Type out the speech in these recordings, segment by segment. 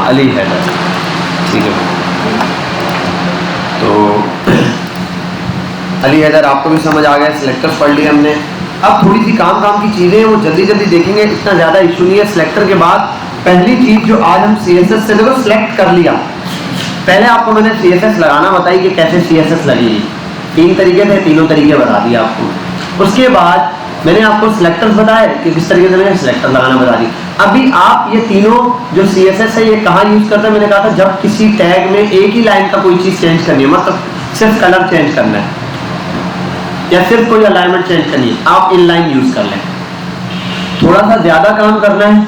अली हैदर, ठीक है। तो अली हैदर आपको भी समझ आ गया, सिलेक्टर्स पढ़ लिए हमने। अब थोड़ी सी काम की चीज़ें हैं, वो जल्दी जल्दी देखेंगे, इतना ज़्यादा इशू नहीं है। सिलेक्टर के बाद पहली चीज़ जो आज हम CSS से, देखो सिलेक्ट कर लिया, पहले आपको मैंने CSS लगाना बताई कि कैसे CSS लगेगी। 3 तरीके थे, तीनों तरीके बता दिए आपको। उसके बाद मैंने आपको सिलेक्टर्स बताए कि किस तरीके से मैंने सिलेक्टर लगाना बता दी। अभी आप ये तीनों जो CSS है ये कहाँ यूज करते हैं, मैंने कहा था जब किसी टैग में एक ही लाइन का कोई चीज चेंज करनी है, मतलब सिर्फ कलर चेंज करना है या सिर्फ कोई अलाइनमेंट चेंज करनी है, आप इनलाइन यूज कर लें। थोड़ा सा ज्यादा काम करना है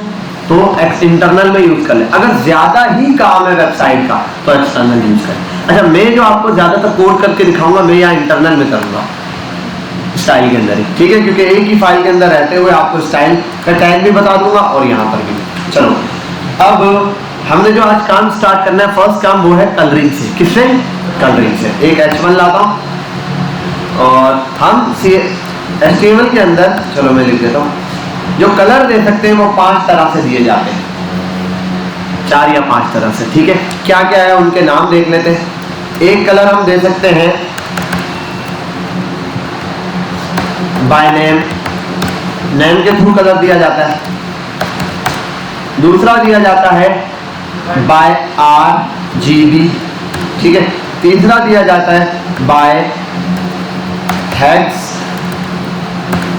तो इंटरनल में यूज कर लें। अगर ज्यादा ही काम है वेबसाइट का तो एक्सटर्नल यूज करें। अच्छा, मैं जो आपको ज्यादातर कोड करके दिखाऊंगा मैं यहाँ इंटरनल में करूंगा, स्टाइल के अंदर ही, ठीक है, क्योंकि एक ही फाइल के अंदर रहते हुए आपको स्टाइल का टैग भी बता दूंगा और यहाँ पर भी। चलो, अब हमने जो आज काम स्टार्ट करना है, फर्स्ट काम वो है कलरिंग से। किससे? कलरिंग से। एक H1 लाता हूँ और हम HTML के अंदर, चलो मैं लिख देता हूँ, जो कलर दे सकते हैं वो 5 तरह से दिए जाते हैं, 4 या 5 तरह से, ठीक है। क्या क्या है उनके नाम देख लेते हैं। एक कलर हम दे सकते हैं बाय नेम, नेम के थ्रू कलर दिया जाता है। दूसरा दिया जाता है बाय RGB, ठीक है। तीसरा दिया जाता है बाय हेक्स।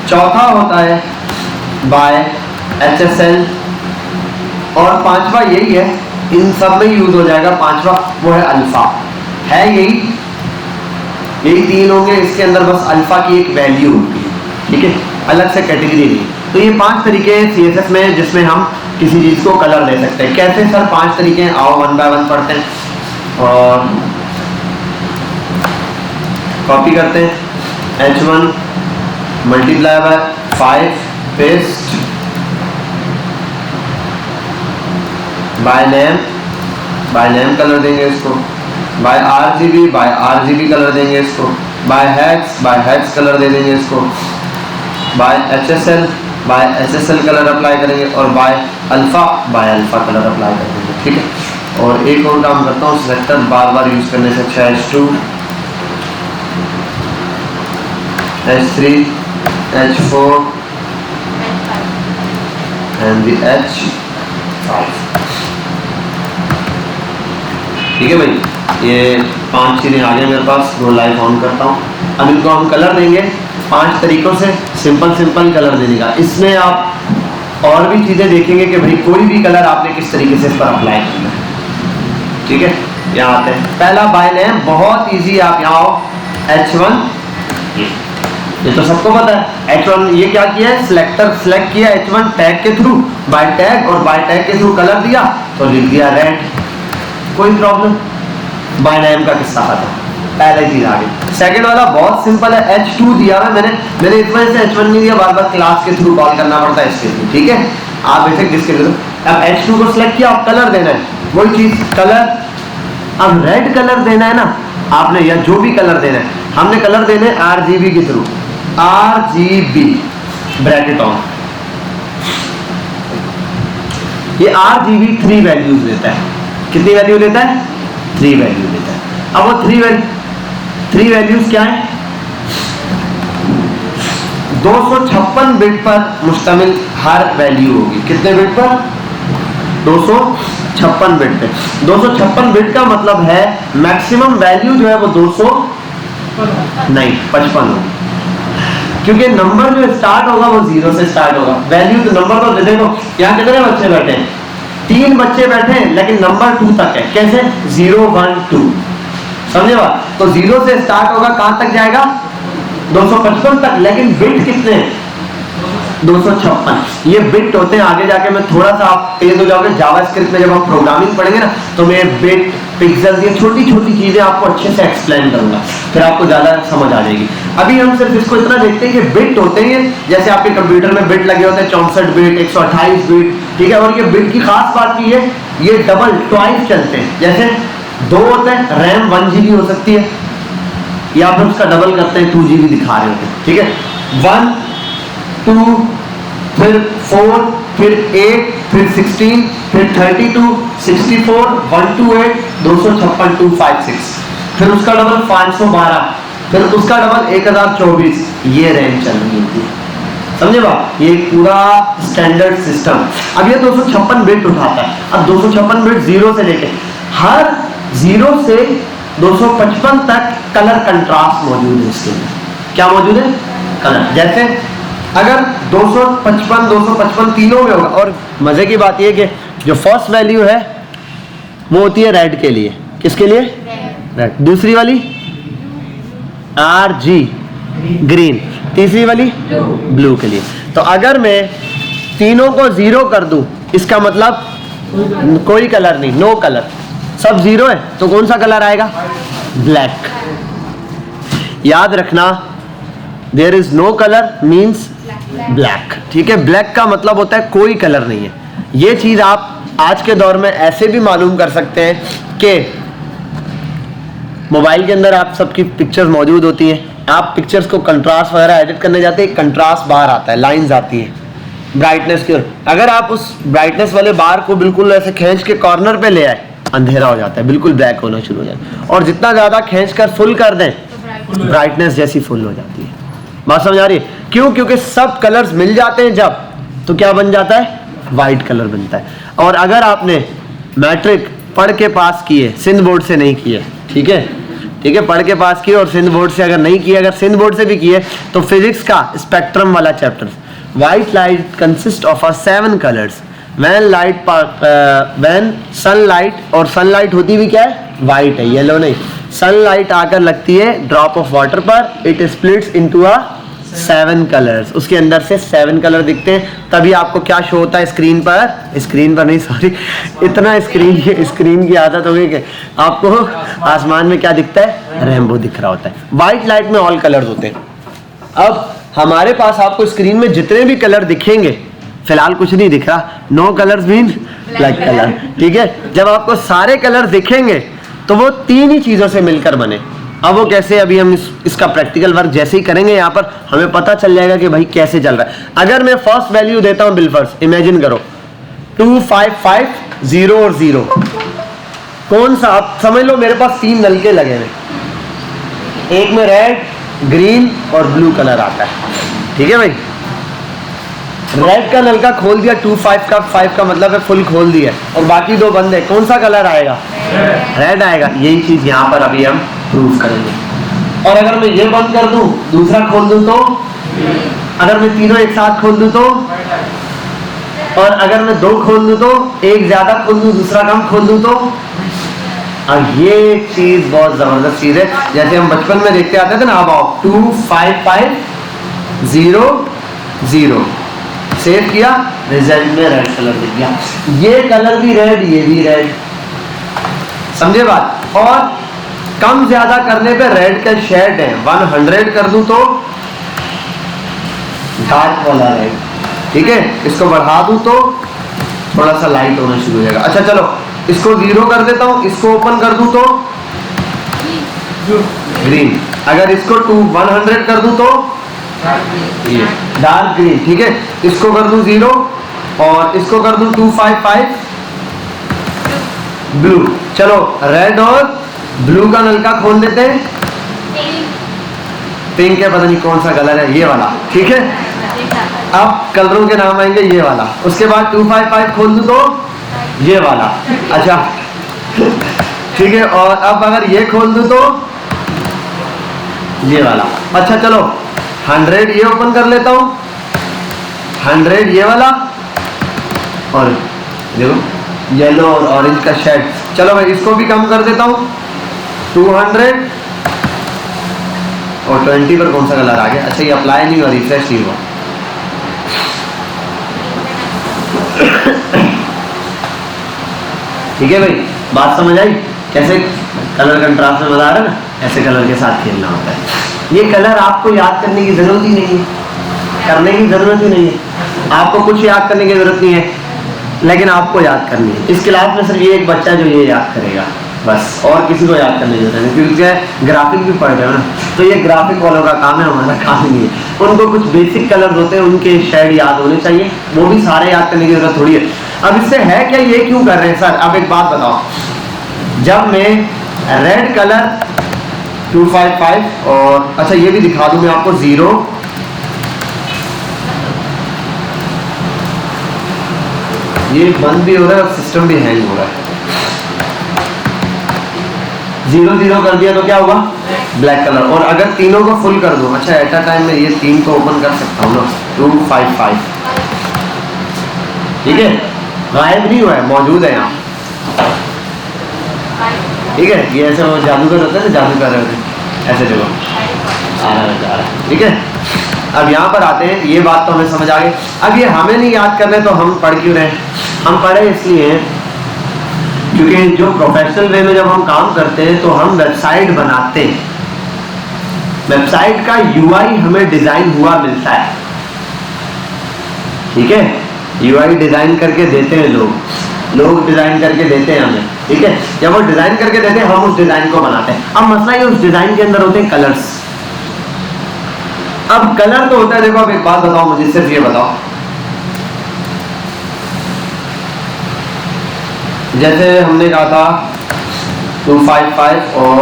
चौथा होता है बाय HSL और पांचवा यही है, इन सब में यूज हो जाएगा, पांचवा वो है अल्फा। है यही 3 होंगे, इसके अंदर बस अल्फा की एक वैल्यू होती है, ठीक है, अलग से कैटेगरी नहीं। तो ये 5 तरीके हैं CSS में जिसमें हम किसी चीज को कलर दे सकते हैं। कैसे सर 5 तरीके हैं, आओ 1 बाय 1 पढ़ते हैं और कॉपी करते हैं। H1 multiply by 5 paste by name colour देंगे इसको, बाय RGB कलर देंगे इसको, बाय हेक्स कलर दे देंगे इसको, बाय HSL कलर अप्लाई करेंगे और बाय अल्फा कलर अप्लाई कर देंगे, ठीक है। और एक और काम करता हूँ, सिलेक्टर बार बार यूज करने से अच्छा H2 H3 H4 and the H5, ठीक है भाई। ये 5 चीजें आ गई मेरे पास, वो लाइव ऑन करता हूँ। अब इनको हम कलर देंगे 5 तरीकों से, सिंपल कलर देने का। इसमें आप और भी चीजें देखेंगे कि भाई कोई भी कलर आपने किस तरीके से इस पर अप्लाई करना है, ठीक है। यहाँ आते हैं, पहला बाय नेम, बहुत इजी। आप यहाँ आओ, H1, ये तो सबको पता है। H1 ये क्या किया है, सिलेक्टर सिलेक्ट किया H1 टैग के थ्रू, बाय टैग, और बाय टैग के थ्रू कलर दिया तो लिख दिया रेड, कोई प्रॉब्लम। बाय नेम का किस्सा था, पहले चीज आ गई। सेकंड वाला बहुत सिंपल है, H2 दिया है मैंने इस वजह से H1 नहीं दिया, बार बार क्लास के थ्रू कॉल करना पड़ता है इसके थ्रू, ठीक है। आप बेशक जिसके थ्रू, अब H2 को सिलेक्ट किया, अब कलर देना है, वही चीज कलर। अब रेड कलर देना है ना आपने, या जो भी कलर देना है, हमने कलर देने RGB के थ्रू, RGB ब्रैकेट ऑन। ये RGB 3 वैल्यूज देता है। कितनी वैल्यू देता है? 3 वैल्यू देता है। अब वो 3 वैल्यूज क्या है? 256 बिट पर मुश्तमिल हर वैल्यू होगी। कितने बिट पर? 256 बिट पे। 256 बिट का मतलब है मैक्सिमम वैल्यू जो है वो 55 होगी, क्योंकि नंबर जो स्टार्ट होगा वो 0 से स्टार्ट होगा। वैल्यू तो नंबर तो देखो, यहाँ कितने बच्चे बैठे हैं? 3 बच्चे बैठे हैं, लेकिन नंबर 2 तक है। कैसे? 0 1 2, समझे बात? तो 0 से स्टार्ट होगा, कहां तक जाएगा? 255 तक, लेकिन बिट कितने? 256 ये बिट होते हैं। आगे जाके मैं थोड़ा सा, आप तेज हो जाओगे जावास्क्रिप्ट में, जब हम प्रोग्रामिंग पढ़ेंगे ना, तो मैं बिट, पिक्सेल, ये छोटी छोटी चीजें आपको अच्छे से एक्सप्लेन करूंगा, फिर आपको ज्यादा समझ आ जाएगी। अभी हम सिर्फ इसको इतना देखते हैं कि बिट होते हैं, जैसे आपके कंप्यूटर में बिट लगे होते हैं, 64 बिट, 128 बिट, ठीक है। और ये बिट की खास बात की है, ये डबल ट्वाइस चलते हैं। जैसे 2 होते हैं, रैम 1 GB हो सकती है, या फिर उसका डबल करते हैं, 2 GB दिखा रहे होते हैं, ठीक है। 1 2 फिर 4 फिर 8, फिर 16, फिर 32, 64, 128, 256, 256, फिर उसका डबल 512, फिर उसका डबल 1024। ये रेंज चल रही थी, समझे बात? ये पूरा स्टैंडर्ड सिस्टम। अब ये 256 बिट उठाता है। अब 256 बिट 0 से लेके हर 0 से 255 तक कलर कंट्रास्ट मौजूद है इसके अंदर। क्या मौजूद है? कलर। जैसे अगर 255 255 तीनों में होगा, और मजे की बात यह कि जो फर्स्ट वैल्यू है वो होती है रेड के लिए। किसके लिए? रेड। दूसरी वाली RG ग्रीन, तीसरी वाली ब्लू के लिए। तो अगर मैं तीनों को 0 कर दूं, इसका मतलब कोई कलर नहीं, नो कलर, सब 0 है, तो कौन सा कलर आएगा? ब्लैक। याद रखना, there is no colour means black. ठीक है, ब्लैक का मतलब होता है कोई कलर नहीं है। ये चीज आप आज के दौर में ऐसे भी मालूम कर सकते हैं कि मोबाइल के अंदर आप सबकी पिक्चर्स मौजूद होती हैं, आप पिक्चर्स को कंट्रास्ट वगैरह एडिट करने जाते हैं, कंट्रास्ट बार आता है, लाइंस आती है ब्राइटनेस की ओर। अगर आप उस ब्राइटनेस वाले बार को बिल्कुल ऐसे खींच के कॉर्नर पे ले आए, अंधेरा हो जाता है, बिल्कुल ब्लैक होना शुरू हो जाता है। और जितना ज्यादा खींच कर फुल कर दें, ब्राइटनेस जैसी फुल हो जाती है। बात समझ आ रही है? क्यों? क्योंकि सब कलर्स मिल जाते हैं जब, तो क्या बन जाता है? वाइट कलर बनता है। और अगर आपने मैट्रिक पढ़ के पास किए, सिंध बोर्ड से नहीं किए, ठीक है, ठीक है, पढ़ के पास किए और सिंध बोर्ड से अगर नहीं किए, अगर सिंध बोर्ड से भी किए, तो फिजिक्स का स्पेक्ट्रम वाला chapter, white light consist of 7 colours, when sunlight, और सनलाइट होती भी क्या है? वाइट है, येलो नहीं। सनलाइट आकर लगती है ड्रॉप ऑफ वाटर पर, इट स्प्लिट्स इनटू 7 कलर्स, उसके अंदर से 7 कलर दिखते हैं। तभी आपको क्या शो होता है स्क्रीन पर? स्क्रीन पर नहीं, सॉरी, इतना स्क्रीन की आदत हो गई कि आपको आसमान में क्या दिखता है? रेनबो दिख रहा होता है। व्हाइट लाइट में ऑल कलर्स होते हैं। अब हमारे पास आपको स्क्रीन में जितने भी कलर दिखेंगे, फिलहाल कुछ नहीं दिख रहा, no colours mean black colour, ठीक है। जब आपको सारे कलर दिखेंगे तो वो 3 ही चीजों से मिलकर बने। अब वो कैसे, अभी हम इसका प्रैक्टिकल वर्क जैसे ही करेंगे, यहाँ पर हमें पता चल जाएगा कि भाई कैसे चल रहा है। अगर मैं फर्स्ट वैल्यू देता हूं बिलफर्स, इमेजिन करो 2 5 5 0 और 0, कौन सा? आप समझ लो मेरे पास 3 नलके लगे हैं, एक में रेड, ग्रीन और ब्लू कलर आता है, ठीक है भाई। रेड का नलका खोल दिया, 2 5 का मतलब है फुल खोल दिया, और बाकी 2 बंद है, कौन सा कलर आएगा? रेड आएगा। यही चीज यहाँ पर अभी हम प्रूव करेंगे। और अगर मैं ये बंद कर दूं, दूसरा खोल दूं तो, अगर मैं तीनों एक साथ खोल दूं तो, और अगर मैं 2 खोल दूं तो, एक ज्यादा खोल दूं दूसरा कम खोल दूं तो। अब ये चीज बहुत जबरदस्त चीज है, जैसे हम बचपन में देखते आते थे ना, अब आओ 2 5 5 0 0, सेव किया, रिजल्ट में रेड कलर दिख गया। ये कलर भी रेड, ये भी रेड, समझे बात? और कम ज्यादा करने पे रेड का शेड है, 100 कर दूं तो डार्क वाला रेड, ठीक है। इसको बढ़ा दूं तो थोड़ा सा लाइट होना शुरू हो जाएगा। अच्छा चलो, इसको 0 कर देता हूं, इसको ओपन कर दूं तो ग्रीन, अगर इसको 100 कर दूं तो ये डार्क ग्रीन, ठीक है। इसको कर दूं 0 और इसको कर दूं 2 5 5 ब्लू। चलो रेड और ब्लू का नलका खोल देते हैं, पिंक है, पता नहीं कौन सा कलर है, ये वाला, ठीक है। अब कलरों के नाम आएंगे, ये वाला, उसके बाद 2 5 5 खोल दूं तो ये वाला, अच्छा ठीक है। और अब अगर ये खोल दूं तो ये वाला, अच्छा चलो 100 ये ओपन कर लेता हूं, 100 ये वाला, और देखो येलो और ऑरेंज का शेड। चलो मैं इसको भी कम कर देता हूं, 200 और 20 पर कौन सा कलर आ गया? अच्छा ये अप्लाई नहीं हुआ, रिफ्रेश नहीं हुआ। ठीक है भाई, बात समझ आई? कैसे कलर कंट्रास्ट में मजा आ रहा है ना, ऐसे कलर के साथ खेलना होता है। ये कलर आपको याद करने की जरूरत ही नहीं है, करने की जरूरत ही नहीं है, आपको कुछ याद करने की जरूरत नहीं है, लेकिन आपको याद करनी है। इस क्लास में सिर्फ ये एक बच्चा जो ये याद करेगा, बस, और किसी को याद करने की जरूरत नहीं, क्योंकि ग्राफिक भी पढ़ रहे हो ना, तो ये ग्राफिक वालों का काम है, हमारा काम नहीं है। उनको कुछ बेसिक कलर्स होते हैं, उनके शेड याद होने चाहिए, वो भी सारे याद करने की जरूरत थोड़ी है। अब इससे है क्या, ये क्यों कर रहे हैं सर? अब एक बात बताओ, जब मैं रेड कलर 255 और अच्छा ये भी दिखा दूं मैं आपको 0 ये बंद भी हो रहा है और सिस्टम भी हैंग हो रहा है। 0 कर दिया तो क्या होगा? Black colour. और अगर तीनों को फुल कर दूं, अच्छा एट अ टाइम में ये 3 को ओपन कर सकता हूँ ना, 255, ठीक है, गायब नहीं हुआ है, मौजूद है यहाँ, ठीक है। ये ऐसे वो जादूगर होते हैं ना, जादू कर रहे होते हैं, ऐसे देखो आ रहा है, ठीक है। अब यहाँ पर आते हैं, ये बात तो हमें समझ आ गई। अब ये हमें नहीं याद करने तो हम पढ़ क्यों रहे? हम पढ़े इसलिए क्योंकि जो प्रोफेशनल वे में जब हम काम करते हैं तो हम वेबसाइट बनाते हैं, वेबसाइट का यूआई हमें डिजाइन हुआ मिलता है, ठीक है। यूआई डिजाइन करके देते हैं लोग डिजाइन करके देते हैं हमें, ठीक है। जब वो डिजाइन करके देते हैं हम उस डिजाइन को बनाते हैं। अब मसला ये, उस डिजाइन के अंदर होते हैं कलर्स। अब कलर तो होता है, देखो अब एक बात बताओ मुझे, सिर्फ ये बताओ, जैसे हमने कहा था 255 और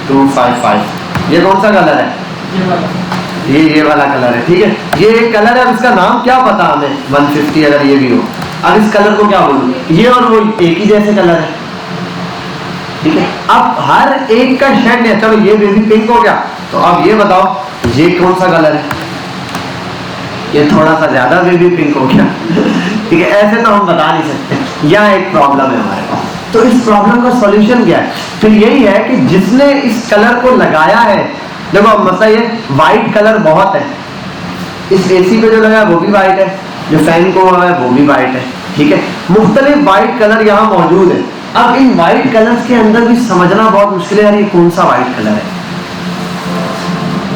255, ये कौन सा कलर है? ये वाला कलर है, ठीक है। ये एक कलर है, अब इसका नाम क्या पता हमें? 150 अगर ये भी हो, अब इस कलर को क्या बोलूं? ये और वो एक ही जैसे कलर है, ठीक है। अब हर एक का शेड नहीं, चलो ये बेबी पिंक हो गया, तो अब ये बताओ ये कौन सा कलर है? ये थोड़ा सा ज्यादा बेबी पिंक हो गया, ठीक है। ऐसे तो हम बता नहीं सकते, यहाँ एक प्रॉब्लम है हमारे पास। तो इस प्रॉब्लम का सॉल्यूशन क्या है? फिर यही है कि जिसने इस कलर को लगाया है, देखो अब मसला ये, व्हाइट कलर बहुत है, इस एसी पे जो लगा है वो भी व्हाइट है, जो फैन को हुआ है वो भी व्हाइट है, ठीक है। मुख्तलिफ व्हाइट कलर यहाँ मौजूद है। अब इन व्हाइट कलर्स के अंदर भी समझना बहुत मुश्किल है यार, ये कौन सा व्हाइट कलर है,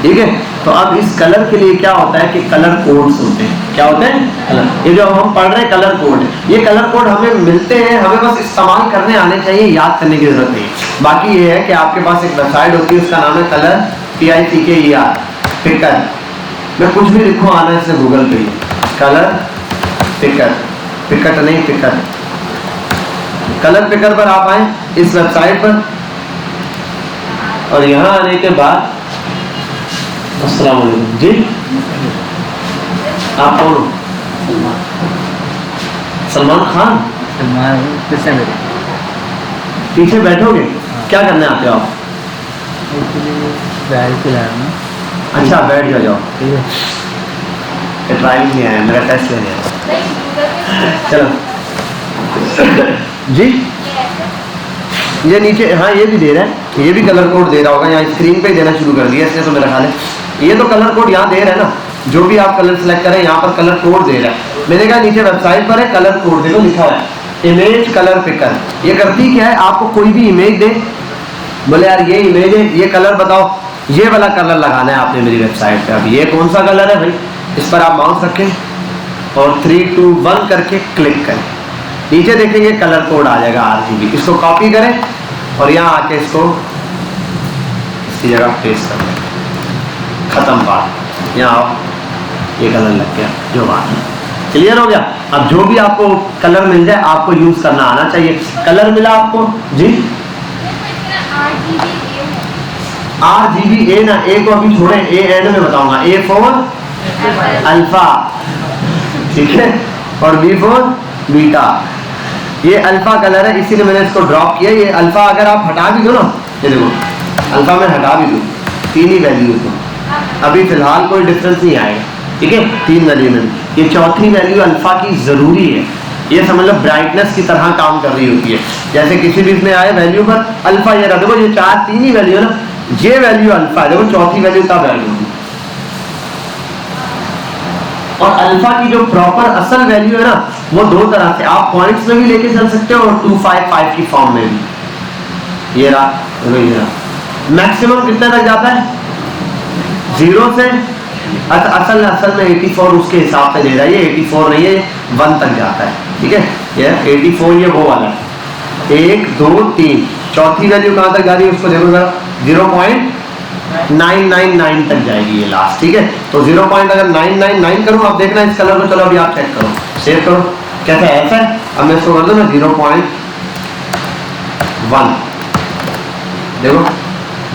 ठीक है। तो अब इस कलर के लिए क्या होता है कि कलर कोड्स होते हैं। क्या होते हैं? कलर। ये जो हम पढ़ रहे हैं कलर कोड, ये कलर कोड हमें मिलते हैं, हमें बस इस्तेमाल करने आने चाहिए, याद करने की जरूरत नहीं है। बाकी ये है कि आपके पास एक वेबसाइट होती है, उसका नाम है कलर PICKER, पिकर। मैं कुछ भी लिखूं आना इससे गूगल पे, कलर पिकर, पिकट नहीं पिकर, कलर पिकर पर आप आए इस वेबसाइट पर, और यहाँ आने के बाद अस्सलाम वालेकुम जी, आप कौन हो? सलमान खान। पीछे बैठोगे? क्या करने आते हो आप? अच्छा बैठ जाओ, ड्राइविंग नहीं आया, मेरा टेस्ट लेने आया। चलो जी, ये नीचे, हाँ ये भी दे रहा है, ये भी कलर कोड दे रहा होगा, यहाँ स्क्रीन पे ही देना शुरू कर दिया इसने, तो मेरा ख्याल है ये तो कलर कोड यहाँ दे रहा है ना, जो भी आप कलर सेलेक्ट करें यहाँ पर कलर कोड दे रहा है। मैंने कहा नीचे वेबसाइट पर है कलर कोड, देखो लिखा हुआ है इमेज कलर पिकर। ये करती क्या है, आपको कोई भी इमेज दे, बोले यार ये इमेज है, ये कलर बताओ, ये वाला कलर लगाना है आपने मेरी वेबसाइट पे। अब ये कौन सा कलर है भाई, इस पर आप माउस रखें और 3, 2, 1 करके क्लिक करें, नीचे देखेंगे कलर कोड आ जाएगा RGB। इसको कॉपी करें और यहाँ आके इसको इसकी जगह पेस्ट कर दें, खत्म बात। यहाँ आओ, ये कलर लग गया, जो बात है क्लियर हो गया। अब जो भी आपको कलर मिल जाए आपको यूज करना आना चाहिए। कलर मिला आपको जी? RGBA ना, A को अभी छोड़े, A एंड में बताऊंगा। A फॉर अल्फा, ठीक है, और B फॉर बीटा। ये अल्फा कलर है, इसीलिए मैंने इसको ड्रॉप किया। ये अल्फा अगर आप हटा भी दो ना, ये देखो अल्फा में हटा भी दो, 3 ही वैल्यू है, तो अभी फिलहाल कोई डिफरेंस नहीं आएगा, ठीक है, 3 वैल्यू में। ये चौथी वैल्यू अल्फा की जरूरी है, ये समझ लो ब्राइटनेस की तरह काम कर रही होती है। जैसे किसी भी इसमें आए वैल्यू पर अल्फा, ये रख दो, ये 3 ही वैल्यू है ना, ये वैल्यू अल्फा है, देखो चौथी वैल्यू तब वैल्यू होगी। और अल्फा की जो प्रॉपर असल वैल्यू है ना, वो 2 तरह से, आप पॉइंट्स में भी लेके चल सकते हो और 255 की फॉर्म में भी। ये रहा, ये रहा, मैक्सिमम कितने तक जाता है? 0 से, असल में 84 उसके हिसाब से दे रहा है, ये 84 नहीं है, 1 तक जाता है, ठीक है। ये 84 ये वो वाला है, 1, 2, 3 चौथी वैल्यू कहां तक जा रही है उसको देखो जरा, 0.999 तक जाएगी ये लास्ट, ठीक है। तो 0.999 करूं, अब देखना इस कलर को, चलो अभी आप चेक करो, सेव करो, कैसा है ऐसा है। अब मैं इसको कर दूं मैं 0.1, देखो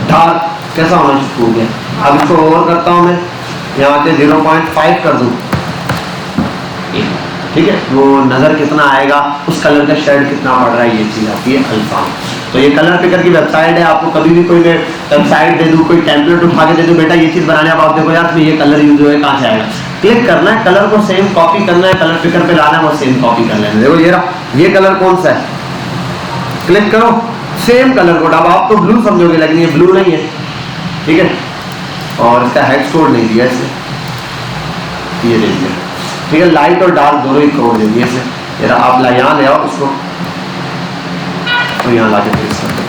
डार्क कैसा होना शुरू हो गया। अब इसको ओवर करता हूं मैं, यहाँ पे 0.5 कर दूं, ठीक है। वो नजर कितना आएगा, उस कलर का शेड कितना पड़ रहा है, ये चीज आती है अल्फा। तो ये कलर पिकर की वेबसाइट है, आपको कभी भी कोई मैं वेबसाइट दे दूं, कोई टेम्पलेट उठा के दे दूं, बेटा ये चीज बनाने, आप देखो यार ये कलर यूज हुआ है, कहाँ से आएगा, क्लिक करना है, कलर को सेम कॉपी करना है, कलर पिकर पे लाना है, वो सेम कॉपी कर लेना। देखो ये रहा, ये कलर कौन सा है, क्लिक करो, सेम कलर कोड। अब आप तो ब्लू समझोगे लेकिन ये ब्लू नहीं है, ठीक है। और इसका हेक्स कोड नहीं दिया इसने, ये दे दिया, ठीक है। लाइट और डार्क दोनों ही कोड दे दिए इसने। जरा आप यहाँ ले आओ उसको, तो यहाँ ला के पेस्ट कर दो,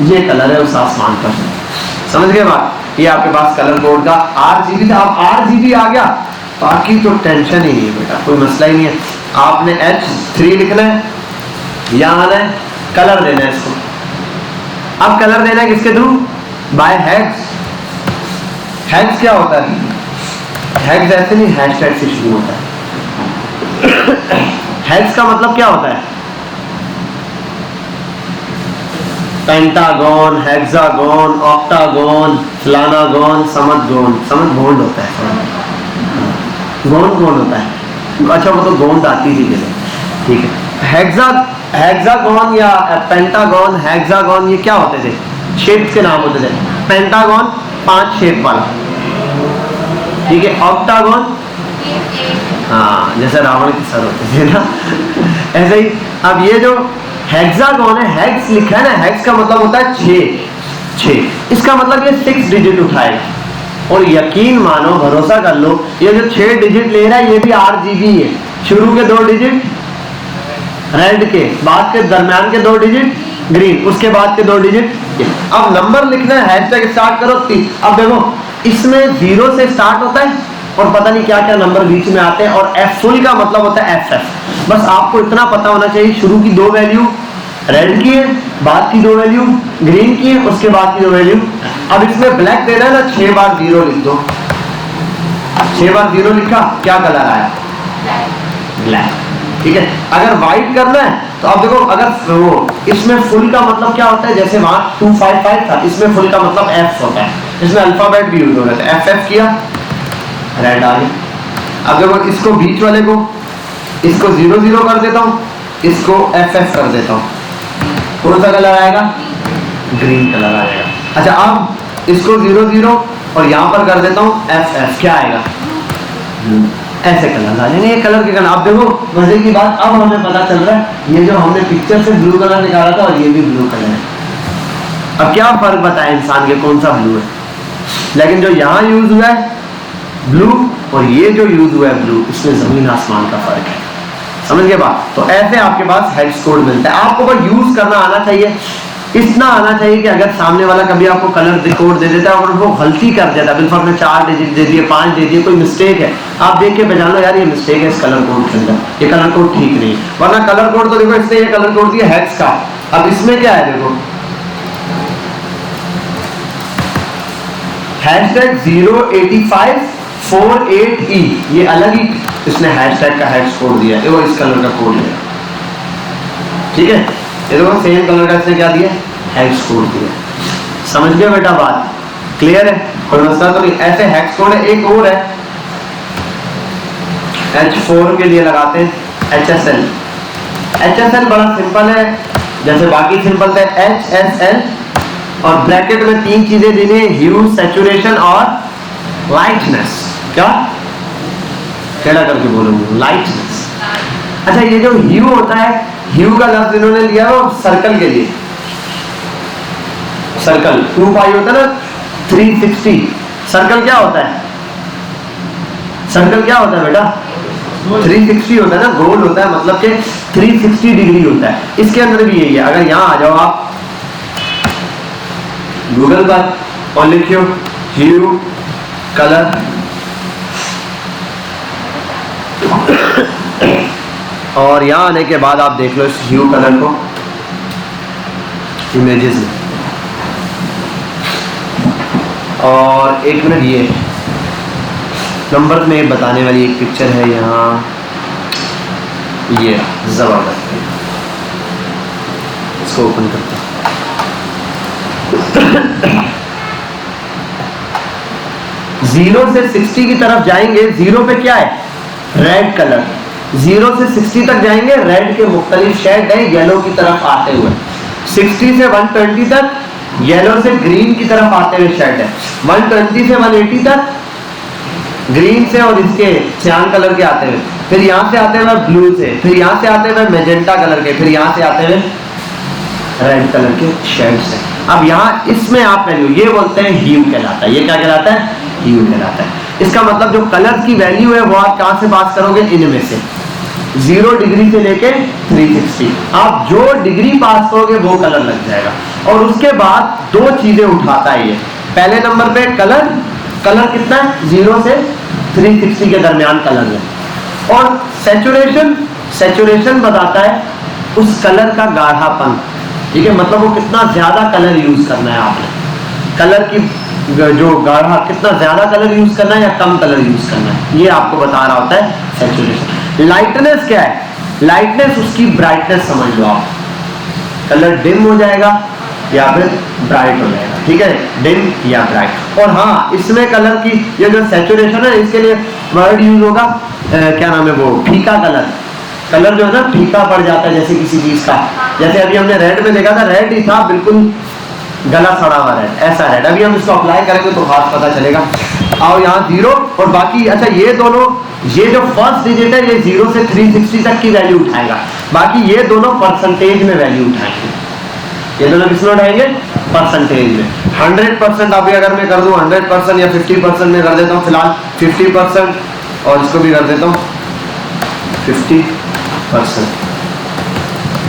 ये कलर है उस आसमान का, समझ गए बात। ये आपके पास कलर कोड का RGB था, अब RGB आ गया, बाकी तो टेंशन ही नहीं है बेटा, कोई मसला ही नहीं है। आपने H3 लिखना है, यहाँ आना है, कलर देना है इसको। अब कलर देना है किसके थ्रू, बाय हेक्स। हेक्स क्या होता है, हेक्स ऐसे नहीं हैशटैग से शुरू होता है। हेक्स का मतलब क्या होता है, पेंटागन, हेक्सागन, ऑक्टागन, फलानागन, समदगन, समदगोंड होता है, गोंड होता है, अच्छा वो तो गोंद आती थी पहले, ठीक है। हेक्सागन या पेंटागन, हेक्सागन ये क्या होते थे, शेप्स के नाम होते थे। पेंटागन 5 शेप वाला, ठीक है। ऑक्टागन हाँ जैसे रावण के सर होते थे ना ऐसे ही। अब ये जो हेक्सागन है, हेक्स लिखा है ना, हेक्स का मतलब होता है 6, इसका मतलब ये 6 डिजिट उठाएगा। और यकीन मानो, भरोसा कर लो, ये जो 6 डिजिट ले रहा है ये भी RGB है। शुरू के 2 डिजिट रेड के, बाद के दरम्यान के 2 डिजिट ग्रीन, उसके बाद के 2 डिजिट। अब नंबर लिखना है, हैशटैग स्टार्ट करो 3। अब देखो इसमें 0 से स्टार्ट होता है और पता नहीं क्या क्या नंबर बीच में आते हैं, और F फुल का मतलब होता है FF। बस आपको इतना पता होना चाहिए, शुरू की 2 वैल्यू रेड की है, बाद की 2 वैल्यू ग्रीन की है, उसके बाद की 2 वैल्यू। अब इसमें ब्लैक देना है ना, 6 बार 0 लिख दो, 6 बार 0 लिखा, क्या कलर आया, ब्लैक, ठीक है। अगर व्हाइट करना है तो अब देखो, अगर वो इसमें फुल का मतलब क्या होता है, जैसे वहां 255 था, इसमें फुल का मतलब F होता है, इसमें अल्फाबेट भी यूज हो रहे थे, FF किया, रेड आ गया। अब देखो इसको बीच वाले को, इसको 00 कर देता हूं, इसको FF कर देता हूं, कौन सा कलर आएगा, ग्रीन कलर आएगा। अच्छा अब इसको 00 और यहां पर कर देता हूं FF, क्या आएगा, ऐसे कलर आ जाएंगे, ये कलर के कलर। आप देखो मजे की बात, अब हमें पता चल रहा है ये जो हमने पिक्चर से ब्लू कलर निकाला था और ये भी ब्लू कलर है। अब क्या फर्क बताए इंसान के, कौन सा ब्लू है, लेकिन जो यहाँ यूज हुआ है ब्लू और ये जो यूज हुआ है ब्लू, इसमें जमीन आसमान का फर्क है, समझ गए बात। तो ऐसे आपके पास हेक्स कोड मिलता है, आपको बस यूज करना आना चाहिए। इतना आना चाहिए कि अगर सामने वाला कभी आपको कलर कोड दे देता है और वो गलती कर देता है, बिल्कुल आपने 4 डिजिट दे दिए, 5 दे दिए, कोई मिस्टेक है, आप देख के पहचान लो यार ये मिस्टेक है इस कलर कोड के अंदर, ये कलर कोड ठीक नहीं। वरना कलर कोड तो देखो, इसने ये कलर कोड दिया हेक्स का। अब इसमें क्या है देखो, #08548E, ये अलग ही इसने हैशटैग का हेक्स कोड दिया है, वो इस कलर का कोड है, ठीक है। ये देखो सेम कलर का इसने क्या दिया, हेक्स कोड दिया। समझ गए बेटा बात, क्लियर है, कोई मसला तो नहीं। ऐसे हेक्स कोड है, एक और है H4 के लिए लगाते हैं HSL। HSL बड़ा सिंपल है, जैसे बाकी सिंपल थे HSL, और ब्रैकेट में 3 चीजें देनी है, ह्यू, सैचुरेशन और लाइटनेस। क्या टेढ़ा करके बोलूंगी, लाइटनेस। अच्छा ये जो ह्यू होता है, ह्यू का लफ्ज इन्होंने लिया वो सर्कल के लिए, सर्कल 2 पाई होता है ना 360। सर्कल क्या होता है, सर्कल क्या होता है बेटा, 360 होता है ना, गोल होता है, मतलब कि 360 डिग्री होता है। इसके अंदर भी यही है। अगर यहां आ जाओ आप गूगल पर और लिखियो ह्यू कलर और यहाँ आने के बाद आप देख लो इस ह्यू कलर को इमेजेस में, और एक मिनट, ये नंबर में बताने वाली एक पिक्चर है यहाँ, ये जबरदस्त, इसको ओपन करते हैं। 0 से 60 की तरफ जाएंगे, 0 पे क्या है, रेड कलर, 0 से 60 तक जाएंगे, रेड के मुख्तलिफ शेड है येलो की तरफ आते हुए, 60 से 120 तक येलो से ग्रीन की तरफ आते हुए शेड है, 120 से 180 तक ग्रीन से और इसके सियान कलर के आते हुए, फिर यहाँ से आते हुए ब्लू से, फिर यहाँ से आते हुए मैजेंटा कलर के, फिर यहाँ से आते हुए रेड कलर के शेड्स है। अब यहाँ इसमें आप वैल्यू ये बोलते हैं ह्यू कहलाता है, ये क्या कहलाता है, ह्यू कहलाता है। इसका मतलब जो कलर की वैल्यू है वो आप कहाँ से पास करोगे, इनमें से 0 डिग्री से लेके 360, आप जो डिग्री पास करोगे वो कलर लग जाएगा। और उसके बाद दो चीजें उठाता है ये, पहले नंबर पे कलर, कलर कितना है 0 से 360 के दरमियान कलर है, और सैचुरेशन, सैचुरेशन बताता है उस कलर का गाढ़ापन, ठीक है, मतलब वो कितना ज्यादा कलर यूज करना है आपने, कलर की जो गाढ़ा, कितना ज्यादा कलर यूज करना है या कम कलर यूज करना है, ये आपको बता रहा होता है सैचुरेशन। लाइटनेस क्या है, लाइटनेस उसकी ब्राइटनेस समझ लो आप, कलर डिम हो जाएगा या फिर ब्राइट हो जाएगा, ठीक है, डिम या ब्राइट। और हाँ, इसमें कलर की ये जो सैचुरेशन है इसके लिए वर्ड यूज होगा, क्या नाम है वो, फीका कलर, कलर जो है ना फीका पड़ जाता है जैसे किसी चीज का, जैसे अभी हमने रेड में देखा था, रेड ही था बिल्कुल गला सड़ा हुआ रेड, ऐसा रेड, अभी हम इसको अप्लाई करेंगे तो खास पता चलेगा। आओ यहाँ 0 और बाकी, अच्छा ये दोनों, ये जो फर्स्ट डिजिट है ये 0 से 360 तक की वैल्यू उठाएगा, बाकी ये दोनों परसेंटेज में वैल्यू उठाएंगे, ये दोनों किसमें उठाएंगे, परसेंटेज में। 100% अभी अगर मैं कर दूं 100% या 50% में कर देता हूँ, फिलहाल 50% और इसको भी कर देता हूँ 50%।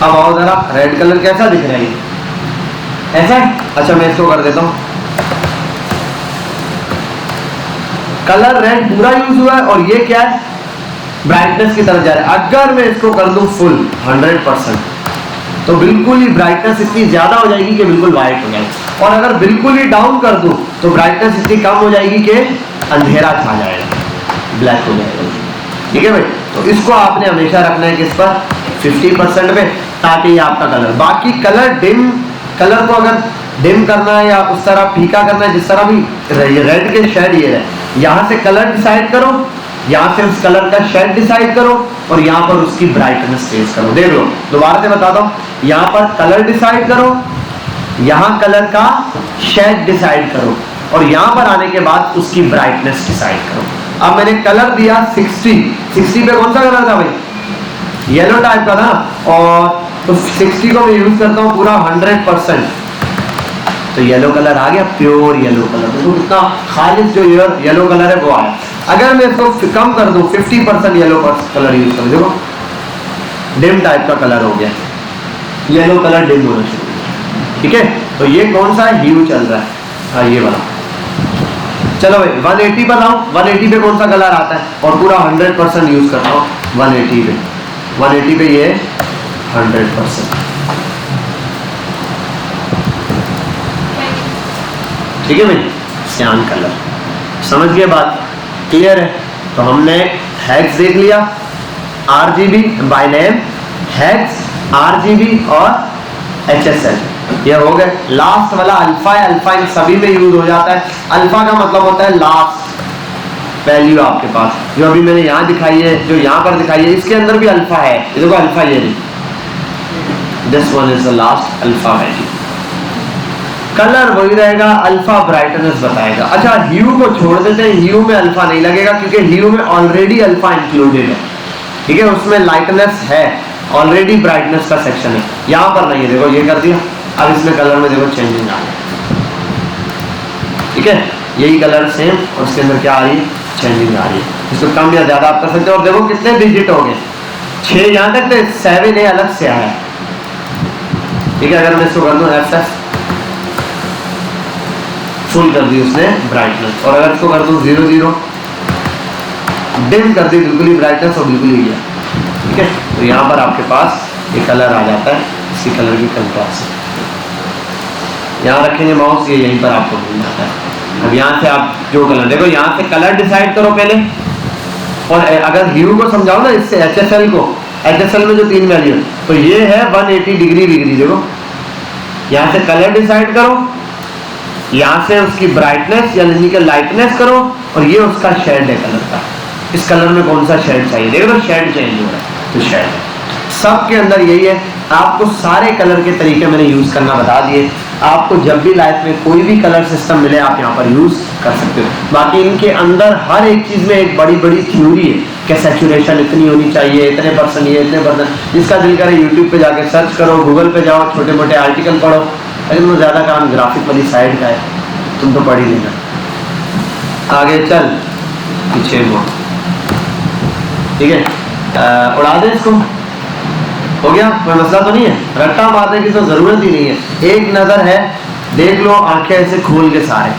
अब आओ जरा, रेड कलर कैसा दिख रहा है, ऐसा है, अच्छा मैं इसको कर देता हूँ, कलर रेड पूरा यूज हुआ है और ये क्या है, ब्राइटनेस की तरफ जा रहा है। अगर मैं इसको कर दूं फुल 100% तो बिल्कुल ही ब्राइटनेस इतनी ज्यादा हो जाएगी कि बिल्कुल व्हाइट हो जाएगी, और अगर बिल्कुल ही डाउन कर दूं तो ब्राइटनेस इतनी कम हो जाएगी कि अंधेरा छा जाएगा, ब्लैक हो जाएगा, ठीक है भाई। तो इसको आपने हमेशा रखना है किस पर, 50% पे, ताकि ये आपका कलर, बाकी कलर डिम, कलर को अगर डिम करना है या उस तरह फीका करना है, जिस तरह भी रेड के शेड ये है, यहाँ से कलर डिसाइड करो, यहाँ से उस कलर का शेड डिसाइड करो, और यहाँ पर उसकी ब्राइटनेस चेंज करो। देख लो, दोबारा से बताता हूँ, यहाँ पर कलर डिसाइड करो, यहाँ कलर का शेड डिसाइड करो, और यहाँ पर आने के बाद उसकी ब्राइटनेस डिसाइड करो। अब मैंने कलर दिया 60 पे कौन सा कलर था भाई, येलो टाइप का था, और तो 60 को मैं यूज करता हूँ पूरा 100%, तो येलो कलर आ गया, प्योर येलो कलर, तो कितना खालिस जो येलो कलर है वो आया। अगर मैं इसको कम कर दूं 50% येलो कलर यूज करूं, देखो डिम टाइप का कलर हो गया, येलो कलर डिम होना शुरू, ठीक है। तो ये कौन सा ह्यू चल रहा है, हाँ ये वाला। चलो भाई 180 पर आऊं, 180 पे कौन सा कलर आता है, और पूरा 100% यूज करता हूँ 180 पे, 180 पे ये 100%, ठीक है भाई, सियान कलर, समझ गए बात, क्लियर है। तो हमने हेक्स देख लिया, RGB by name, hex, RGB और HSL, ये हो गए। लास्ट वाला अल्फा है, अल्फा इन सभी में यूज हो जाता है। अल्फा का मतलब होता है लास्ट वैल्यू आपके पास, जो अभी मैंने यहाँ दिखाई है, जो यहाँ पर दिखाई है, इसके अंदर भी अल्फा है, ये देखो अल्फा, ये this one is the last alpha value. Colour वही रहेगा, अल्फा ब्राइटनेस बताएगा। अच्छा ह्यू को छोड़ देते हैं, ह्यू में अल्फा नहीं लगेगा क्योंकि ह्यू में ऑलरेडी अल्फा इंक्लूडेड है, ठीक है, उसमें लाइटनेस है, ऑलरेडी ब्राइटनेस का सेक्शन है, यहाँ पर नहीं है। देखो ये कर दिया, अब इसमें कलर में देखो चेंजिंग आ गया, ठीक है, यही कलर सेम और उसके अंदर क्या आ रही है, चेंजिंग आ रही है। इसको कम या ज्यादा आप कर सकते हो। और देखो कितने डिजिट हो गए, 6 यहाँ तक थे, 7 ए अलग से आया, ठीक है। अगर मैं इसको कर दूं FF, फुल कर दी उसने ब्राइटनेस, और अगर इसको कर दूं 00, डिम कर दी बिल्कुल ही ब्राइटनेस और बिल्कुल ही गया, ठीक है। तो यहाँ पर आपके पास ये कलर आ जाता है, इसी कलर की कंट्रास्ट यहाँ रखेंगे माउस, ये यहीं पर आपको मिल जाता है। अब यहाँ से आप जो कलर देखो, यहाँ से कलर डिसाइड करो पहले, और अगर ह्यू को समझाओ ना इससे HSL को, HSL में जो 3 वैल्यू है, तो ये है 180 डिग्री, देखो यहाँ से कलर डिसाइड करो, यहाँ से उसकी ब्राइटनेस यानी कि लाइटनेस करो, और ये उसका शेड है कलर का, इस कलर में कौन सा शेड चाहिए, देखो तो शेड चेंज हो रहा है, तो शेड सबके अंदर यही है। आपको सारे कलर के तरीके मैंने यूज करना बता दिए, आपको जब भी लाइफ में कोई भी कलर सिस्टम मिले आप यहाँ पर यूज कर सकते हो। बाकी इनके अंदर हर एक चीज में एक बड़ी बड़ी थ्योरी है कि सैचुरेशन इतनी होनी चाहिए, इतने परसेंट, ये इतने परसेंट, जिसका दिल करे यूट्यूब पे जाके सर्च करो, गूगल पे जाओ, छोटे मोटे आर्टिकल पढ़ो। लेकिन वो ज्यादा काम ग्राफिक वाली साइड का है, तुम तो पढ़ ही लेना। आगे चल, पीछे वो, ठीक है, उड़ा दे इसको, हो गया, कोई मसला तो नहीं है, रट्टा मारने की तो जरूरत ही नहीं है। एक नजर है, देख लो आंखें ऐसे खोल के सारे,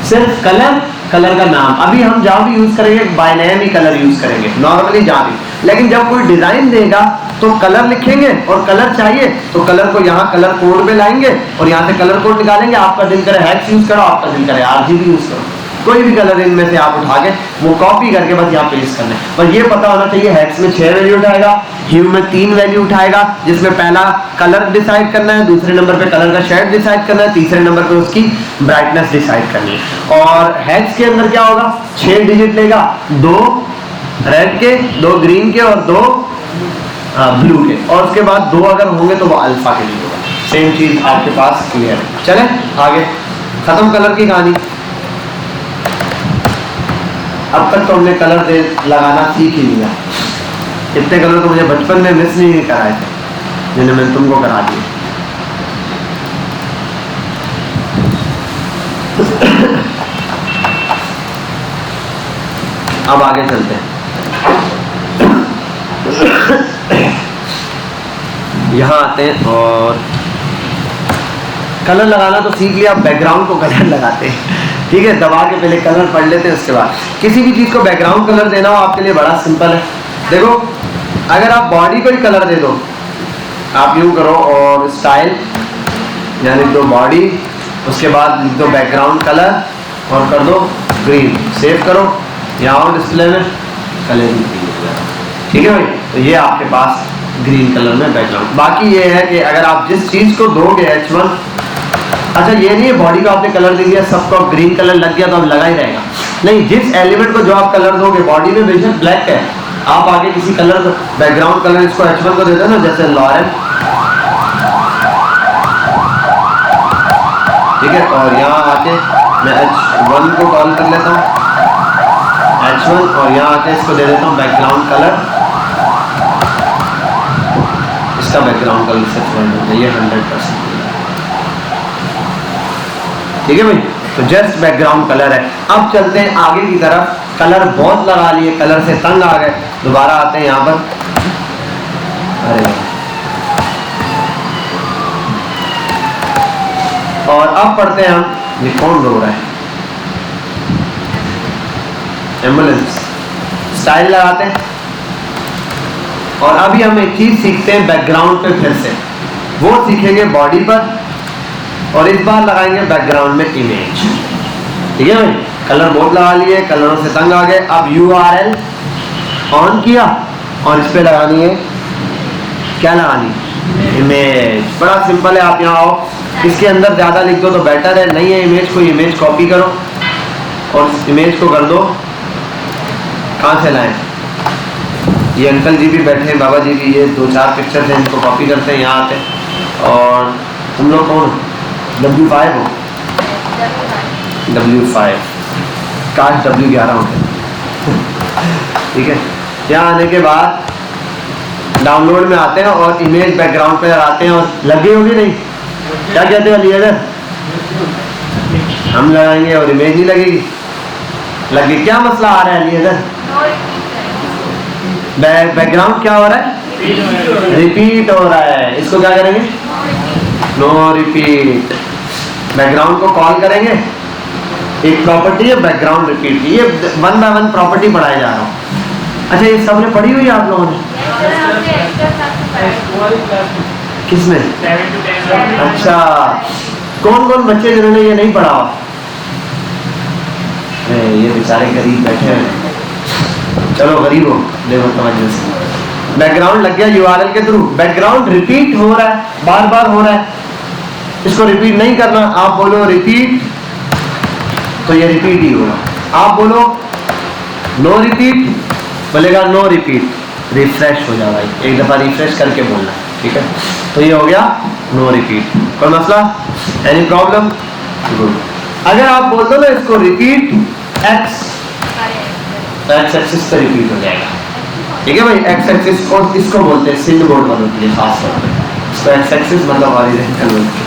सिर्फ कलर, कलर का नाम। अभी हम जहां भी यूज करेंगे by name he colour use करेंगे नॉर्मली जहां भी, लेकिन जब कोई डिजाइन देगा तो कलर लिखेंगे, और कलर चाहिए तो कलर को यहाँ कलर कोड में लाएंगे और यहाँ से कलर कोड निकालेंगे। आपका दिल करे हेक्स यूज करो, आपका दिल करे RGB यूज करो, कोई भी कलर इनमें से आप उठा के वो कॉपी करके बस यहाँ पेस्ट करना है। पर ये पता होना चाहिए हेक्स में 6 वैल्यू उठाएगा, ह्यू में 3 वैल्यू उठाएगा, जिसमें पहला कलर डिसाइड करना है, दूसरे नंबर पे कलर का शेड डिसाइड करना है, तीसरे नंबर पे उसकी ब्राइटनेस डिसाइड करनी है। और हेक्स के अंदर क्या होगा, 6 डिजिट लेगा, 2 रेड के, 2 ग्रीन के और 2 ब्लू के, और उसके बाद 2 अगर होंगे तो वो अल्फा के लिए होगा। सेम चीज आपके पास क्लियर है। चले आगे, खत्म कलर की कहानी। अब तक तो हमने कलर दे लगाना सीख ही लिया, इतने कलर तो मुझे बचपन में मिस नहीं कराए थे, जिन्हें मैंने तुमको करा दिए। अब आगे चलते हैं, यहाँ आते हैं और कलर लगाना तो सीख लिया, बैकग्राउंड को कलर लगाते हैं, ठीक है। दबा के पहले कलर पढ़ लेते हैं, उसके बाद किसी भी चीज को बैकग्राउंड कलर देना हो आपके लिए बड़ा सिंपल है। देखो अगर आप बॉडी को ही कलर दे दो, आप यूं करो और स्टाइल यानी दो बॉडी, उसके बाद लिख दो बैकग्राउंड कलर और कर दो ग्रीन, सेव करो, यहाँ डिस्प्ले में कलर ठीक है भाई। तो ये आपके पास ग्रीन कलर में बैकग्राउंड। बाकी ये है कि अगर आप जिस चीज को दोगे H1, अच्छा ये नहीं है बॉडी को आपने कलर दे दिया सबको ग्रीन कलर लग गया तो अब लगा ही रहेगा, नहीं, जिस एलिमेंट को जो आप कलर दोगे, बॉडी में बेशक ब्लैक है, आप आगे किसी कलर बैकग्राउंड कलर इसको H1 को दे दो ना, जैसे लॉरेन, ठीक है। और यहाँ आके मैं H1 को कॉल कर लेता हूँ H1, और यहाँ आके इसको दे देता हूँ बैकग्राउंड कलर, इसका बैकग्राउंड कलर से ये 100%, ठीक है भाई। तो जस्ट बैकग्राउंड कलर है। अब चलते हैं आगे की तरफ, कलर बहुत लगा लिए, कलर से तंग आ गए, दोबारा आते हैं यहाँ पर, अरे और अब पढ़ते हैं हम, ये कौन रो रहा है, एम्बुलेंस, स्टाइल लगाते हैं। और अभी हम एक चीज सीखते हैं बैकग्राउंड पे, फिर से वो सीखेंगे बॉडी पर, और इस बार लगाएंगे बैकग्राउंड में इमेज, ठीक है भाई। कलर बहुत लगा लिए, कलरों से तंग आ गए, अब URL ऑन किया और इस पे लगानी है, क्या लगानी, इमेज। बड़ा सिंपल है, आप यहाँ आओ, इसके अंदर ज्यादा लिख दो तो बेटर है, नहीं है इमेज, कोई इमेज कॉपी करो और इमेज को कर दो, कहाँ से लाएं, ये अंकल जी भी बैठे हैं, बाबा जी भी, ये 2-4 पिक्चर्स हैं, इनको कॉपी करते हैं, यहाँ आते हैं। और तुम लोग कौन, W5 हो, W5, काश W11 होते, ठीक है। यहाँ आने के बाद डाउनलोड में आते हैं और इमेज बैकग्राउंड पे लगाते हैं, और लगी होगी नहीं, क्या कहते हैं अलीगर, हम लगाएंगे और इमेज नहीं लगेगी, लगे, क्या मसला आ रहा है अलीगर, बैकग्राउंड क्या हो रहा है, रिपीट हो रहा है, इसको क्या करेंगे, नो रिपीट। बैकग्राउंड को कॉल करेंगे, एक प्रॉपर्टी है बैकग्राउंड रिपीट की, ये 1 बाय 1 प्रॉपर्टी पढ़ाए जा रहा हूँ, अच्छा ये सबने पढ़ी हुई है आप लोगों ने? किसमें? अच्छा, कौन कौन बच्चे जिन्होंने ये नहीं पढ़ा? ये बेचारे गरीब बैठे हैं। चलो गरीब हो, देखो समझने से बैकग्राउंड लग गया यूआरएल के थ्रू। बैकग्राउंड रिपीट हो रहा है, बार बार हो रहा है, इसको रिपीट नहीं करना। आप बोलो रिपीट तो ये रिपीट ही होगा। आप बोलो नो रिपीट, बोलेगा नो रिपीट, रिफ्रेश हो जाएगा। एक दफा रिफ्रेश करके बोलना, ठीक है? तो ये हो गया नो रिपीट। कोई मसला? Any problem? गुड। अगर आप बोल दो ना इसको रिपीट एक्स, तो एक्स एक्सिस पे रिपीट हो जाएगा, ठीक है भाई? एक्स एक्सिस को इसको बोलते हैं सिंध बोर्ड वालों के लिए खास तौर पे, इसको एक्स एक्सिस मतलब हॉरिजॉन्टल बोलते हैं।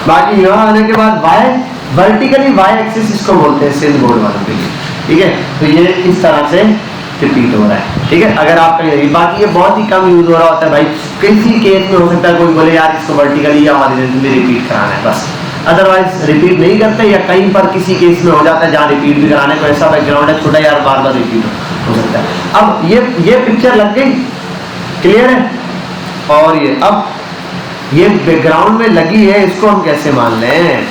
बाकी यहाँ आने के बाद वाई, वर्टिकली वाई एक्सिस इसको बोलते हैं सिंध बोर्ड वालों के लिए, ठीक है? तो ये इस तरह से रिपीट हो रहा है, ठीक है? अगर आप कहीं, बाकी ये बहुत ही कम यूज हो रहा होता है भाई। किसी केस में हो सकता है कोई बोले यार इसको वर्टिकली या हॉरिजॉन्टली रिपीट कराना है, बस। अदरवाइज रिपीट नहीं करते, या कहीं पर किसी केस में हो जाता है जहाँ रिपीट भी कराने को ऐसा बैकग्राउंड है छोटा यार, बार बार रिपीट हो सकता है। अब ये पिक्चर लग गई, क्लियर है? और ये अब ये बैकग्राउंड में लगी है, इसको हम कैसे मान लें?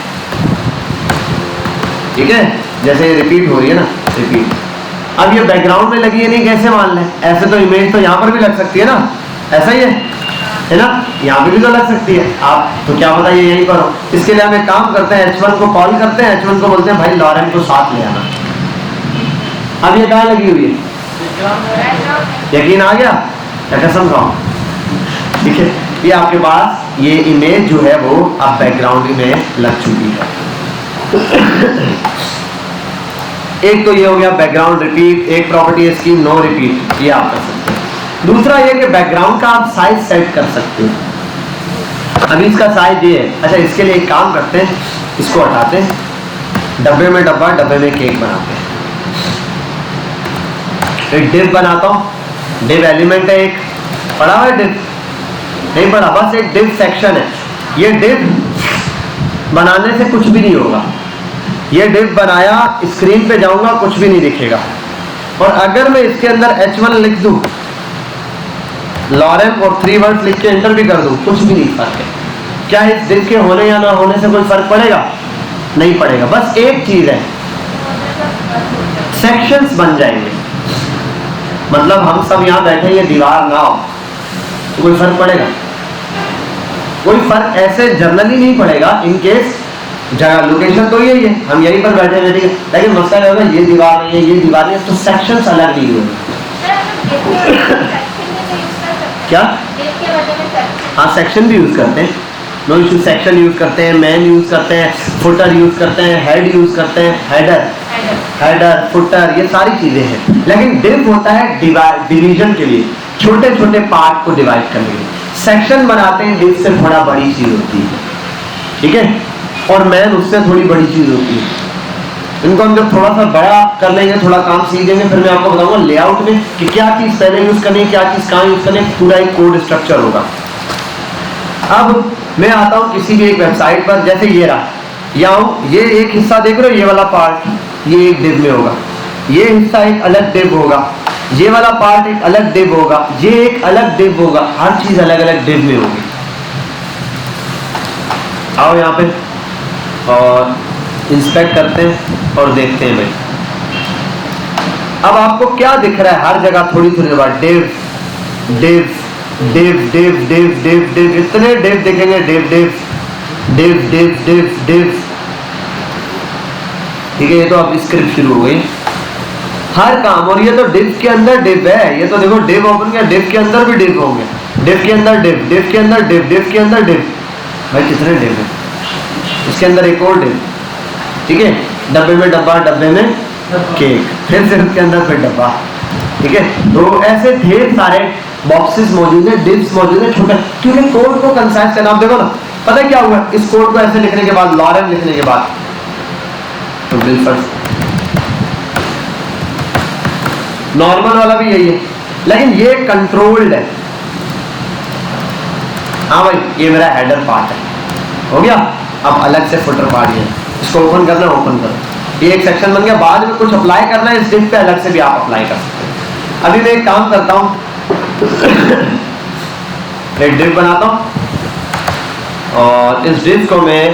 ठीक है, जैसे रिपीट हो रही है ना, रिपीट। अब ये बैकग्राउंड में लगी है नहीं, कैसे मान लें? ऐसे तो इमेज तो यहाँ पर भी लग सकती है ना, ऐसा ही है ना? यहाँ भी तो लग सकती है। आप तो क्या बताइए यहीं पर हो। इसके लिए हम एक काम करते हैं, H1 को कॉल करते हैं, H1 को बोलते हैं भाई लॉरेन को साथ ले आना। अब ये कहाँ लगी हुई है? यकीन आ गया? क्या कसम खाओ, ठीक है? ये आपके पास ये इमेज जो है वो अब बैकग्राउंड में लग चुकी है। एक तो ये हो गया बैकग्राउंड रिपीट, एक प्रॉपर्टी है इसकी नो रिपीट, ये आप कर सकते हैं। दूसरा ये कि बैकग्राउंड का आप साइज सेट कर सकते हो। अभी इसका साइज ये है। अच्छा, इसके लिए एक काम करते हैं, इसको हटाते हैं, डब्बे में डब्बा, डब्बे में केक बनाते हैं। एक डिव बनाता हूँ, डिव एलिमेंट है एक, पढ़ा हुआ है डिव? नहीं पढ़ा, बस एक डिव सेक्शन है। ये डिव बनाने से कुछ भी नहीं होगा। ये डिव बनाया, स्क्रीन पे जाऊंगा कुछ भी नहीं दिखेगा। और अगर मैं इसके अंदर H1 लिख दूं, लॉरेन और 3 वर्ड्स लिख के एंटर भी कर दूं, कुछ भी नहीं फर्क है। क्या इस डिव के होने या ना होने से कोई फर्क पड़ेगा? नहीं पड़ेगा। बस एक चीज है, सेक्शंस बन जाएंगे। मतलब हम सब यहाँ बैठे, ये दीवार ना हो तो कोई फर्क पड़ेगा? कोई फर्क ऐसे जनरली नहीं पड़ेगा। इन केस जगह लोकेशन तो यही है, हम यहीं पर बैठे हैं, ठीक है? लेकिन मसला क्या होगा, ये दीवार नहीं है, ये दीवार नहीं है, तो सेक्शंस अलग नहीं होंगे। क्या? हाँ, सेक्शन भी यूज करते हैं, नो इशू। सेक्शन यूज करते हैं, मैन यूज करते हैं, फुटर यूज करते हैं, हेड यूज करते हैं, हेडर, फुटर, ये सारी चीजें हैं। लेकिन डिव होता है डिवीजन के लिए, छोटे छोटे पार्ट को डिवाइड करने के लिए। सेक्शन बनाते हैं, डिव से थोड़ा बड़ी चीज होती है, ठीक है? और मैन उससे थोड़ी बड़ी चीज होती है। इनको हम जब थोड़ा सा बड़ा कर लेंगे, थोड़ा काम सीखेंगे, फिर मैं आपको बताऊंगा लेआउट में कि क्या चीज पहले यूज करनी है, क्या चीज कहाँ यूज करनी है, पूरा एक कोड स्ट्रक्चर होगा। अब मैं आता हूँ किसी भी एक वेबसाइट पर, जैसे ये रहा, यहाँ ये एक हिस्सा देख रहे हो, ये वाला पार्ट ये एक डिव में होगा, ये हिस्सा एक अलग डिव होगा, ये वाला पार्ट एक अलग डिव होगा, ये एक अलग डिव होगा, हर चीज अलग अलग डिव में होगी। आओ यहाँ पे और इंस्पेक्ट करते हैं और देखते हैं भाई। अब आपको क्या दिख रहा है? हर जगह थोड़ी थोड़ी बार div div div div div div div, इतने डिव दिखेंगे, div div div div div div, ठीक है? ये तो अब स्क्रिप्ट शुरू हो गई हर काम। और ये तो डिव के अंदर डिव है, ये तो देखो डिव ओपन किया, डिव के अंदर भी डिव होंगे, डिव के अंदर डिव, डिव के अंदर डिव, डिव के अंदर डिव। भाई कितने डिव है? इसके अंदर एक और डिव, ठीक है? डब्बे में डब्बा, डब्बे में केक, फिर से उसके अंदर फिर डब्बा, ठीक है? तो ऐसे ढेर सारे बॉक्सेस मौजूद है, डिव्स मौजूद है, छोटे, क्योंकि कोड को कंसाइज करना। आप देखो ना, पता है क्या हुआ इस कोड को ऐसे लिखने के बाद, लॉरेन लिखने के बाद, तो बिल फर्स्ट नॉर्मल वाला भी यही है, लेकिन ये कंट्रोल्ड है। हाँ भाई, ये मेरा हेडर पार्ट है, हो गया। अब अलग से फुटर पार्ट है, इसको ओपन करना, ओपन करो, ये एक सेक्शन बन गया। बाद में कुछ अप्लाई करना है इस डिव पे, अलग से भी आप अप्लाई कर सकते हैं। अभी मैं एक काम करता हूँ, एक डिव बनाता हूँ और इस डिव को मैं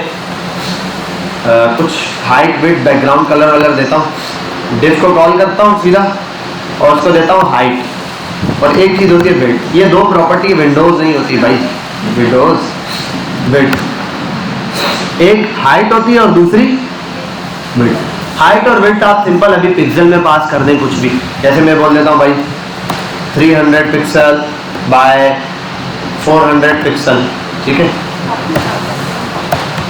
कुछ हाइट विड्थ बैकग्राउंड कलर वलर देता हूँ। डिव को कॉल करता हूँ सीधा और उसको देता हूँ हाइट, और एक चीज़ होती है विड्थ। ये दो प्रॉपर्टी विंडोज नहीं होती भाई, विंडोज विड्थ, एक हाइट होती है और दूसरी विड्थ। हाइट और विड्थ आप सिंपल अभी पिक्सल में पास कर दें कुछ भी, जैसे मैं बोल देता हूँ भाई 300 पिक्सल बाय 400 पिक्सल, ठीक है।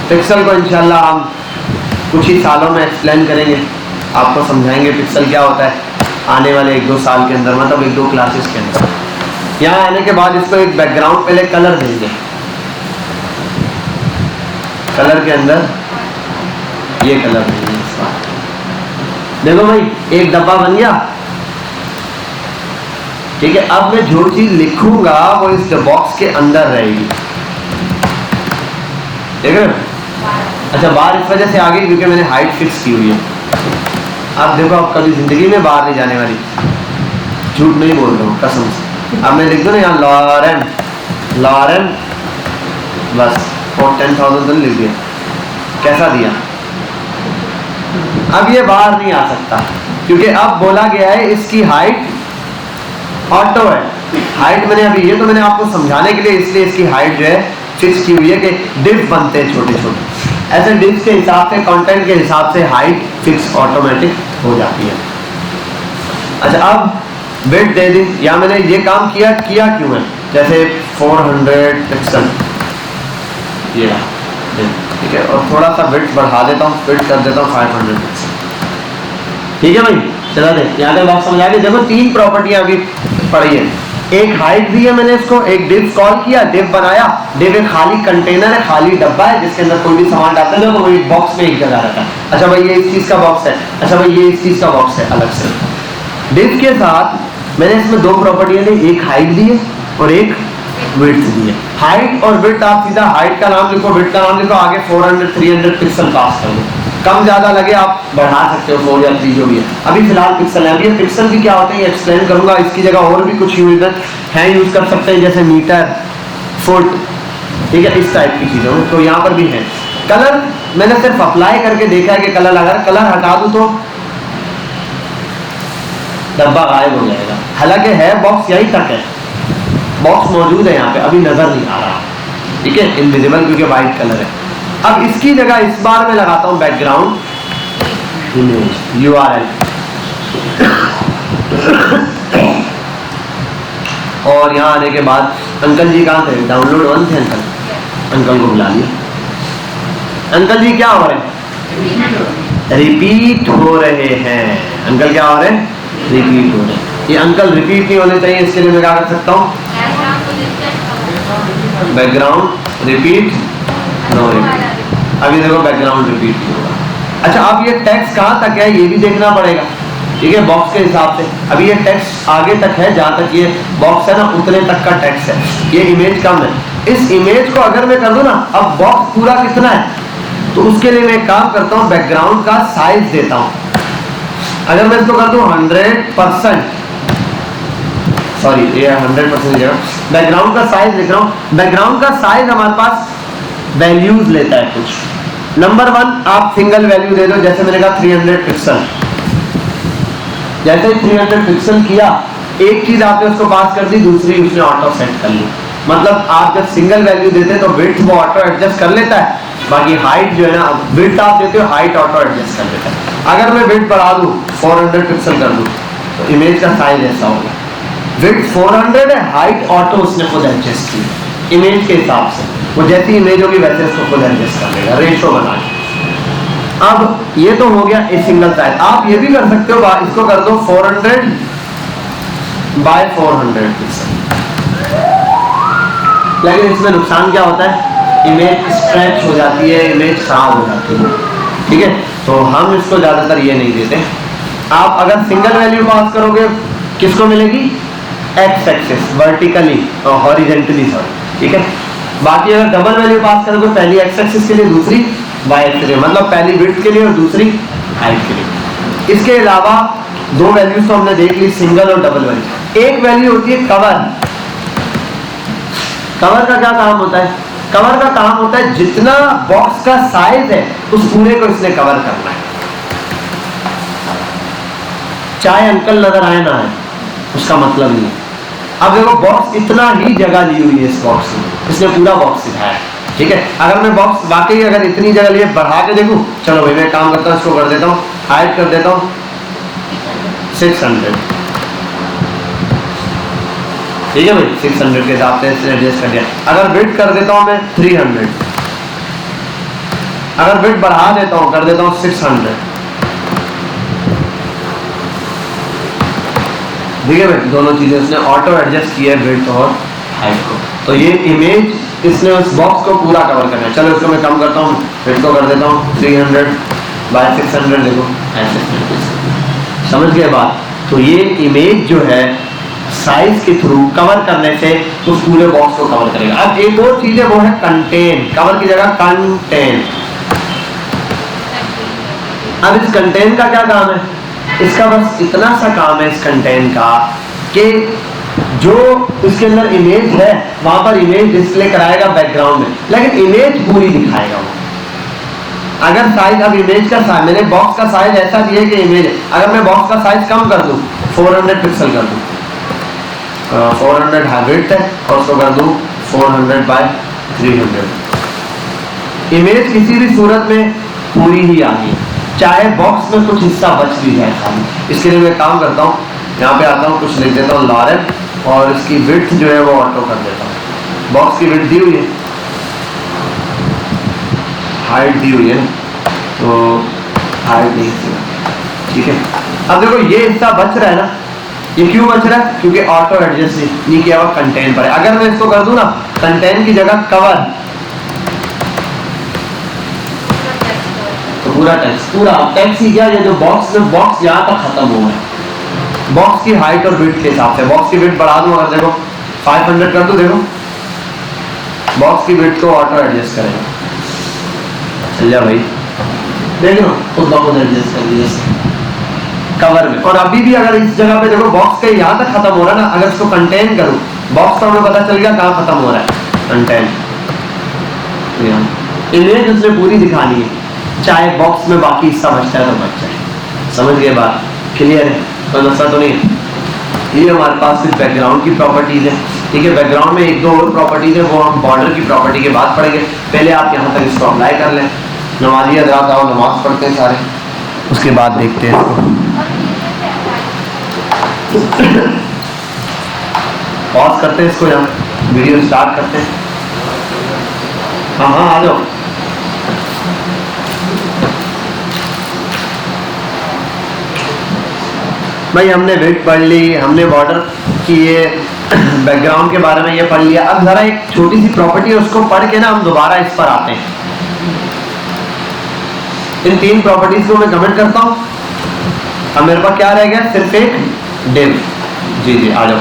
पिक्सल को इंशाल्लाह हम कुछ ही सालों में एक्सप्लेन करेंगे, आपको समझाएंगे पिक्सल क्या होता है आने वाले 1-2 साल के अंदर, मतलब 1-2 क्लासेस के अंदर। यहाँ आने के बाद इसको एक बैकग्राउंड पहले कलर देंगे, कलर के अंदर ये कलर देंगे इसका। देखो भाई एक डब्बा बन गया, ठीक है। अब मैं जो चीज लिखूंगा वो इस बॉक्स के अंदर रहेगी, ठीक है। अच्छा बाहर इस वजह से आ गई क्योंकि मैंने हाइट फिक्स की हुई है। आप देखो आप कभी जिंदगी में बाहर नहीं जाने वाली, झूठ नहीं बोल रहा हूँ कसम से। अब मैं लिख दूँ ना यहाँ लॉरेन, लॉरेन बस, और 10,000 तो लिख दिया, कैसा दिया। अब ये बाहर नहीं आ सकता क्योंकि अब बोला गया है इसकी हाइट ऑटो है। हाइट मैंने अभी ये तो मैंने आपको समझाने के लिए इसलिए इसकी हाइट जो है फिक्स की हुई है कि डिव बनते हैं छोटे छोटे, ऐसे डिव के हिसाब से कंटेंट के हिसाब से हाइट फिक्स ऑटोमेटिक हो जाती है। अच्छा अब विड्थ दे दी, या मैंने ये काम किया क्यों है, जैसे 400 पिक्सल ये ठीक है, और थोड़ा सा विड्थ बढ़ा देता हूँ, विड्थ कर देता हूँ 500 पिक्सल, ठीक है भाई। चला दे यहाँ तक बात समझ आ गई। देखो 3 प्रॉपर्टियां अभी पढ़ी है, एक हाइट दी है मैंने इसको, एक डिव कॉल किया, डिव बनाया। डिव एक खाली कंटेनर है, खाली डब्बा है जिसके अंदर कोई भी सामान डालते हैं तो वो एक बॉक्स में एक जगह रहता है। अच्छा भाई ये इस चीज का बॉक्स है, अच्छा भाई ये इस चीज का बॉक्स है अलग से। डिव के साथ मैंने इसमें 2 प्रॉपर्टियां दी, एक हाइट दी है और एक विड्थ दी है। हाइट और विड्थ आप सीधा हाइट का नाम लिखो, विड्थ का नाम लिखो, आगे 400-300 पिक्सल पास कर दो। कम ज्यादा लगे आप बढ़ा सकते हो 4 या 3 जो भी है। अभी फिलहाल पिक्सल है, अभी ये पिक्सल भी क्या होते हैं एक्सप्लेन करूंगा। इसकी जगह और भी कुछ यूनिट है यूज कर सकते हैं, जैसे मीटर, फुट, ठीक है, इस टाइप की चीजों में। तो यहाँ पर भी है। कलर मैंने सिर्फ अप्लाई करके देखा है कि कलर अगर कलर हटा दूं तो डब्बा गायब हो जाएगा। हालांकि है बॉक्स यही तक है, बॉक्स मौजूद है यहाँ पे, अभी नजर नहीं आ रहा, ठीक है, इनविजिबल क्योंकि व्हाइट कलर है। अब इसकी जगह इस बार मैं लगाता हूं बैकग्राउंड इमेज URL और यहां आने के बाद अंकल जी कहां थे, डाउनलोड 1 थे अंकल, अंकल को बुला लिया। अंकल जी क्या हो रहे हैं, रिपीट हो रहे हैं। अंकल क्या हो रहे हैं, रिपीट हो रहे हैं। ये अंकल रिपीट नहीं होने चाहिए, इसके लिए मैं क्या कर सकता हूँ, बैकग्राउंड रिपीट नो रिपीट। अभी देखो बैकग्राउंड रिपीट नहीं होगा। अच्छा अब ये टेक्स्ट कहाँ तक है ये भी देखना पड़ेगा, ठीक है, बॉक्स के हिसाब से। अभी ये टेक्स्ट आगे तक है, जहाँ तक ये बॉक्स है ना उतने तक का टेक्स्ट है, ये इमेज कम है। इस इमेज को अगर मैं कर दूं ना, अब बॉक्स पूरा कितना है, तो उसके लिए मैं एक काम करता हूँ, बैकग्राउंड का साइज देता हूँ। अगर मैं इसको कर दूं 100%, सॉरी ये 100% बैकग्राउंड का साइज लिख रहा हूँ। बैकग्राउंड का साइज हमारे पास वैल्यूज लेता है कुछ। नंबर 1 आप सिंगल वैल्यू दे दो, जैसे मैंने कहा 300 पिक्सल। जैसे 300 पिक्सल किया, एक चीज आपने उसको पास कर दी, दूसरी उसने ऑटो सेट कर ली। मतलब आप जब सिंगल वैल्यू देते हैं तो विड्थ वो ऑटो एडजस्ट कर लेता है, बाकी हाइट जो है ना, विड्थ आप देते हो हाइट ऑटो एडजस्ट कर लेता है। अगर मैं विड्थ बढ़ा दूं 400 पिक्सल कर दूं तो इमेज का साइज ऐसा होगा, विड्थ 400 है, हाइट ऑटो उसने खुद एडजस्ट की इमेज के हिसाब से। वो जैसी इमेज होगी वैसे उसको खुद एडजस्ट कर लेगा, रेशो बना के। अब ये तो हो गया एक सिंगल साइज। आप ये भी कर सकते हो, इसको कर दो 400 बाय 400 पिक्सल। लेकिन इसमें नुकसान क्या होता है, इमेज स्ट्रेच हो जाती है, इमेज खराब हो जाती है, ठीक है। तो हम इसको ज्यादातर ये नहीं देते। आप अगर सिंगल वैल्यू पास करोगे किसको मिलेगी, एक्स एक्सिस वर्टिकली और हॉरिजेंटली, सॉरी, ठीक है। बाकी अगर डबल वैल्यू पास करोगे, पहली एक्स एक्सिस के लिए दूसरी वाई एक्सिस के लिए, मतलब पहली विड्थ के लिए और दूसरी हाइट के लिए। इसके अलावा दो वैल्यूज तो हमने देख ली, सिंगल और डबल वैल्यू। एक वैल्यू होती है कवर। कवर का क्या काम होता है? कवर का काम होता है जितना बॉक्स का साइज है उस पूरे को इसने कवर करना है, चाहे अंकल नजर आए ना आए, उसका मतलब नहीं। अब देखो बॉक्स इतना ही जगह ली हुई है इस बॉक्स में, इसने पूरा बॉक्स दिखाया, ठीक है। अगर मैं बॉक्स वाकई अगर इतनी जगह लिए बढ़ा के देखूं, चलो भाई मैं काम करता हूँ, इसको कर देता हूँ, हाइट कर देता हूँ 600, ठीक है भाई, 600 के हिसाब से इसने एडजस्ट कर दिया। अगर विड्थ कर देता हूँ मैं 300, अगर विड्थ बढ़ा देता हूँ, कर देता हूँ 600, ठीक है भाई, दोनों चीजें उसने ऑटो एडजस्ट किया है विड्थ और हाइट को। तो ये इमेज इसने उस बॉक्स को पूरा कवर करना है। चलो इसको मैं कम करता हूँ, विड्थ को कर देता हूँ 300 बाय 600, देखो ऐसे, समझ गए बात। तो ये इमेज जो है साइज के थ्रू कवर करने से उस पूरे बॉक्स को कवर करेगा। अब एक और चीज है, वो है कंटेन, कवर की जगह कंटेन। अब इस कंटेन का क्या काम है? इसका बस इतना सा काम है इस कंटेन का कि जो इसके अंदर इमेज है वहां पर इमेज डिस्प्ले कराएगा बैकग्राउंड में, लेकिन इमेज पूरी दिखाएगा वो। अगर साइज, अब इमेज का साइज, मैंने बॉक्स का साइज ऐसा दिया कि इमेज, अगर मैं बॉक्स का साइज कम कर दूं, 400 पिक्सल कर दूं, 400 हाइब्रिड है और उसको कर दूं 400 बाय 300, इमेज किसी भी सूरत में पूरी ही आ गई, चाहे बॉक्स में कुछ हिस्सा बच भी जाए खाली। इसके लिए मैं काम करता हूँ, यहाँ पे आता हूँ, कुछ लिख देता हूँ लॉरेन, और इसकी विड्थ जो है वो ऑटो कर देता हूँ। बॉक्स की विड्थ दी हुई है, हाइट दी हुई है, तो हाइट नहीं, ठीक है। अब देखो ये हिस्सा बच रहा है ना, ये क्यों बच रहा है? क्योंकि ऑटो एडजस्ट नहीं किया हुआ कंटेन पर है। अगर मैं इसको कर दूं ना कंटेन की जगह कवर, तो पूरा टेक्स्ट, पूरा टेक्स्ट ही क्या, ये जो बॉक्स में, बॉक्स यहाँ तक खत्म हो गया बॉक्स की हाइट और विड्थ के हिसाब से। बॉक्स की विड्थ बढ़ा दूं, अगर देखो 500 कर दूं, देखो बॉक्स की विड्थ को ऑटो एडजस्ट करेगा। चल जा भाई, देख लो खुद ब खुद एडजस्ट कर दीजिए कवर में। और अभी भी अगर इस जगह पे देखो बॉक्स के यहाँ तक खत्म हो रहा है ना, अगर इसको कंटेन करूं, बॉक्स का हमें पता चल गया कहाँ खत्म हो रहा है, कंटेन। इमेज उसने पूरी दिखानी है, चाहे बॉक्स में बाकी हिस्सा बचता है तो बच जाए। समझ गए बात? क्लियर है? कोई मसला तो नहीं है। ये हमारे पास कुछ बैकग्राउंड की प्रॉपर्टीज है, ठीक है। बैकग्राउंड में एक दो और प्रॉपर्टीज है, वो हम बॉर्डर की प्रॉपर्टी के बाद पढ़ेंगे। पहले आप यहाँ तक इसको अप्लाई कर लें। नमाजी हज़रात आओ, नमाज पढ़ते हैं सारे, उसके बाद देखते हैं इसको। पॉज करते हैं इसको, यहाँ वीडियो स्टार्ट करते हैं। हाँ हाँ आ जाओ। भाई हमने विड्थ पढ़ ली, हमने बॉर्डर की ये बैकग्राउंड के बारे में ये पढ़ लिया। अब जरा एक छोटी सी प्रॉपर्टी है, उसको पढ़ के ना हम दोबारा इस पर आते हैं। इन तीन प्रॉपर्टीज को मैं कमेंट करता हूं। अब मेरे पास क्या रह गया? सिर्फ एक डिव। जी जी आ जाओ।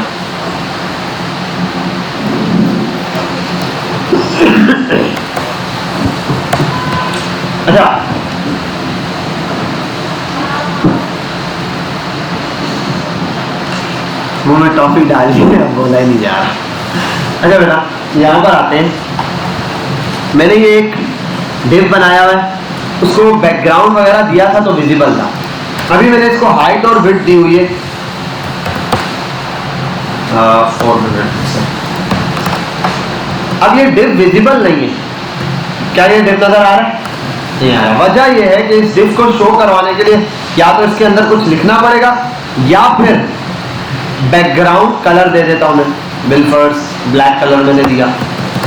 अच्छा मुंह में टॉफी डाल दी, अब बोला ही नहीं जा रहा। अच्छा बेटा यहाँ पर आते हैं। मैंने ये एक डिव बनाया हुआ है, उसको बैकग्राउंड वगैरह दिया था तो विजिबल था। अभी मैंने इसको हाइट और विड्थ दी हुई है 400। अब ये डिव विजिबल नहीं है। क्या ये डिव नजर आ रहा है? नहीं आ रहा। वजह ये है कि इस डिव को शो करवाने के लिए या तो इसके अंदर कुछ लिखना पड़ेगा या फिर बैकग्राउंड कलर दे देता हूं मैं। बिलफर्स ब्लैक कलर मैंने दिया,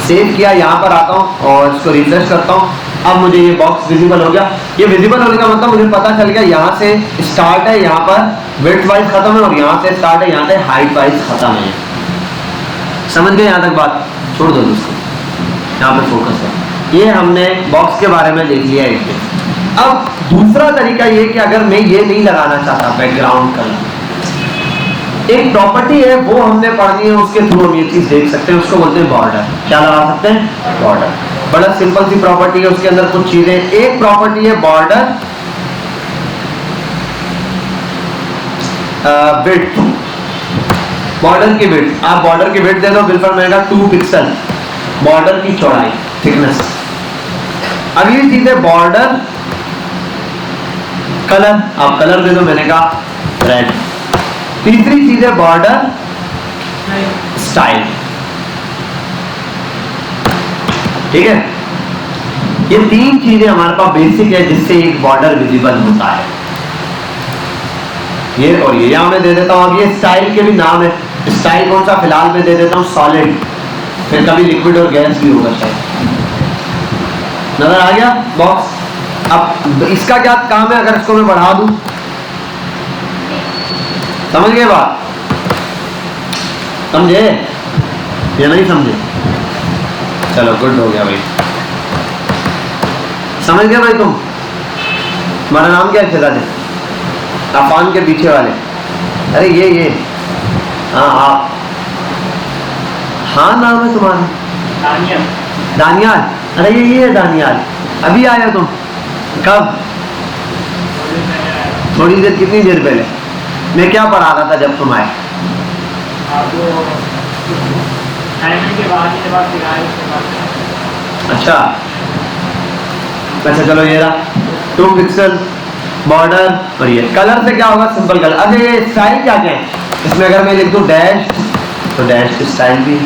सेव किया, यहाँ पर आता हूँ और इसको रिफ्रेश करता हूँ। अब मुझे ये बॉक्स विजिबल हो गया। ये विजिबल होने का मतलब मुझे पता चल गया यहाँ से स्टार्ट है, यहाँ पर विड्थ वाइज खत्म है, और यहाँ से स्टार्ट है, यहाँ से हाइट वाइज खत्म है। समझ गए यहाँ तक बात? छोड़ दो दोस्तों, यहाँ पे फोकस है। ये हमने बॉक्स के बारे में देख लिया एक। अब दूसरा तरीका ये कि अगर मैं ये नहीं लगाना चाहता बैकग्राउंड कलर, एक प्रॉपर्टी है वो हमने पढ़नी है, उसके थ्रू हम ये चीज देख सकते हैं। उसको बोलते हैं बॉर्डर। क्या लगा सकते हैं? बॉर्डर। बड़ा सिंपल सी प्रॉपर्टी है, उसके अंदर कुछ चीजें। एक प्रॉपर्टी है बॉर्डर, विड्थ, बॉर्डर की विड्थ, आप बॉर्डर की विड्थ दे दो, बिल्कुल मिलेगा 2 पिक्सल, बॉर्डर की चौड़ाई, थिकनेस। अगली चीज है बॉर्डर कलर, आप कलर दे दो, मैंने कहा रेड। तीसरी चीज है बॉर्डर स्टाइल, ठीक है। ये 3 चीजें हमारे पास बेसिक है जिससे एक बॉर्डर विजिबल होता है, ये और ये यहां मैं दे देता हूं। अब ये स्टाइल के भी नाम है, स्टाइल कौन सा, फिलहाल मैं दे देता हूं सॉलिड, फिर कभी लिक्विड और गैस भी होगा शायद। नजर आ गया बॉक्स। अब इसका क्या काम है, अगर इसको मैं बढ़ा दूं, समझ गए बात, समझे या नहीं समझे? चलो गुड हो गया भाई, समझ गए भाई तुम। तुम्हारा नाम क्या है शहजादे? अफान के पीछे वाले, अरे ये हाँ आप, हाँ नाम है तुम्हारा दानियाल। दानियाल, अरे ये है दानियाल, अभी आए हो तुम? कब? थोड़ी देर, कितनी देर पहले? मैं क्या पढ़ा रहा था जब तुम आए? अच्छा चलो ये रहा 2 पिक्सल बॉर्डर, और ये कलर से क्या होगा, सिंपल कलर। अच्छा ये स्टाइल क्या क्या है इसमें, अगर मैं लिख दूं डैश, तो डैश की स्टाइल भी,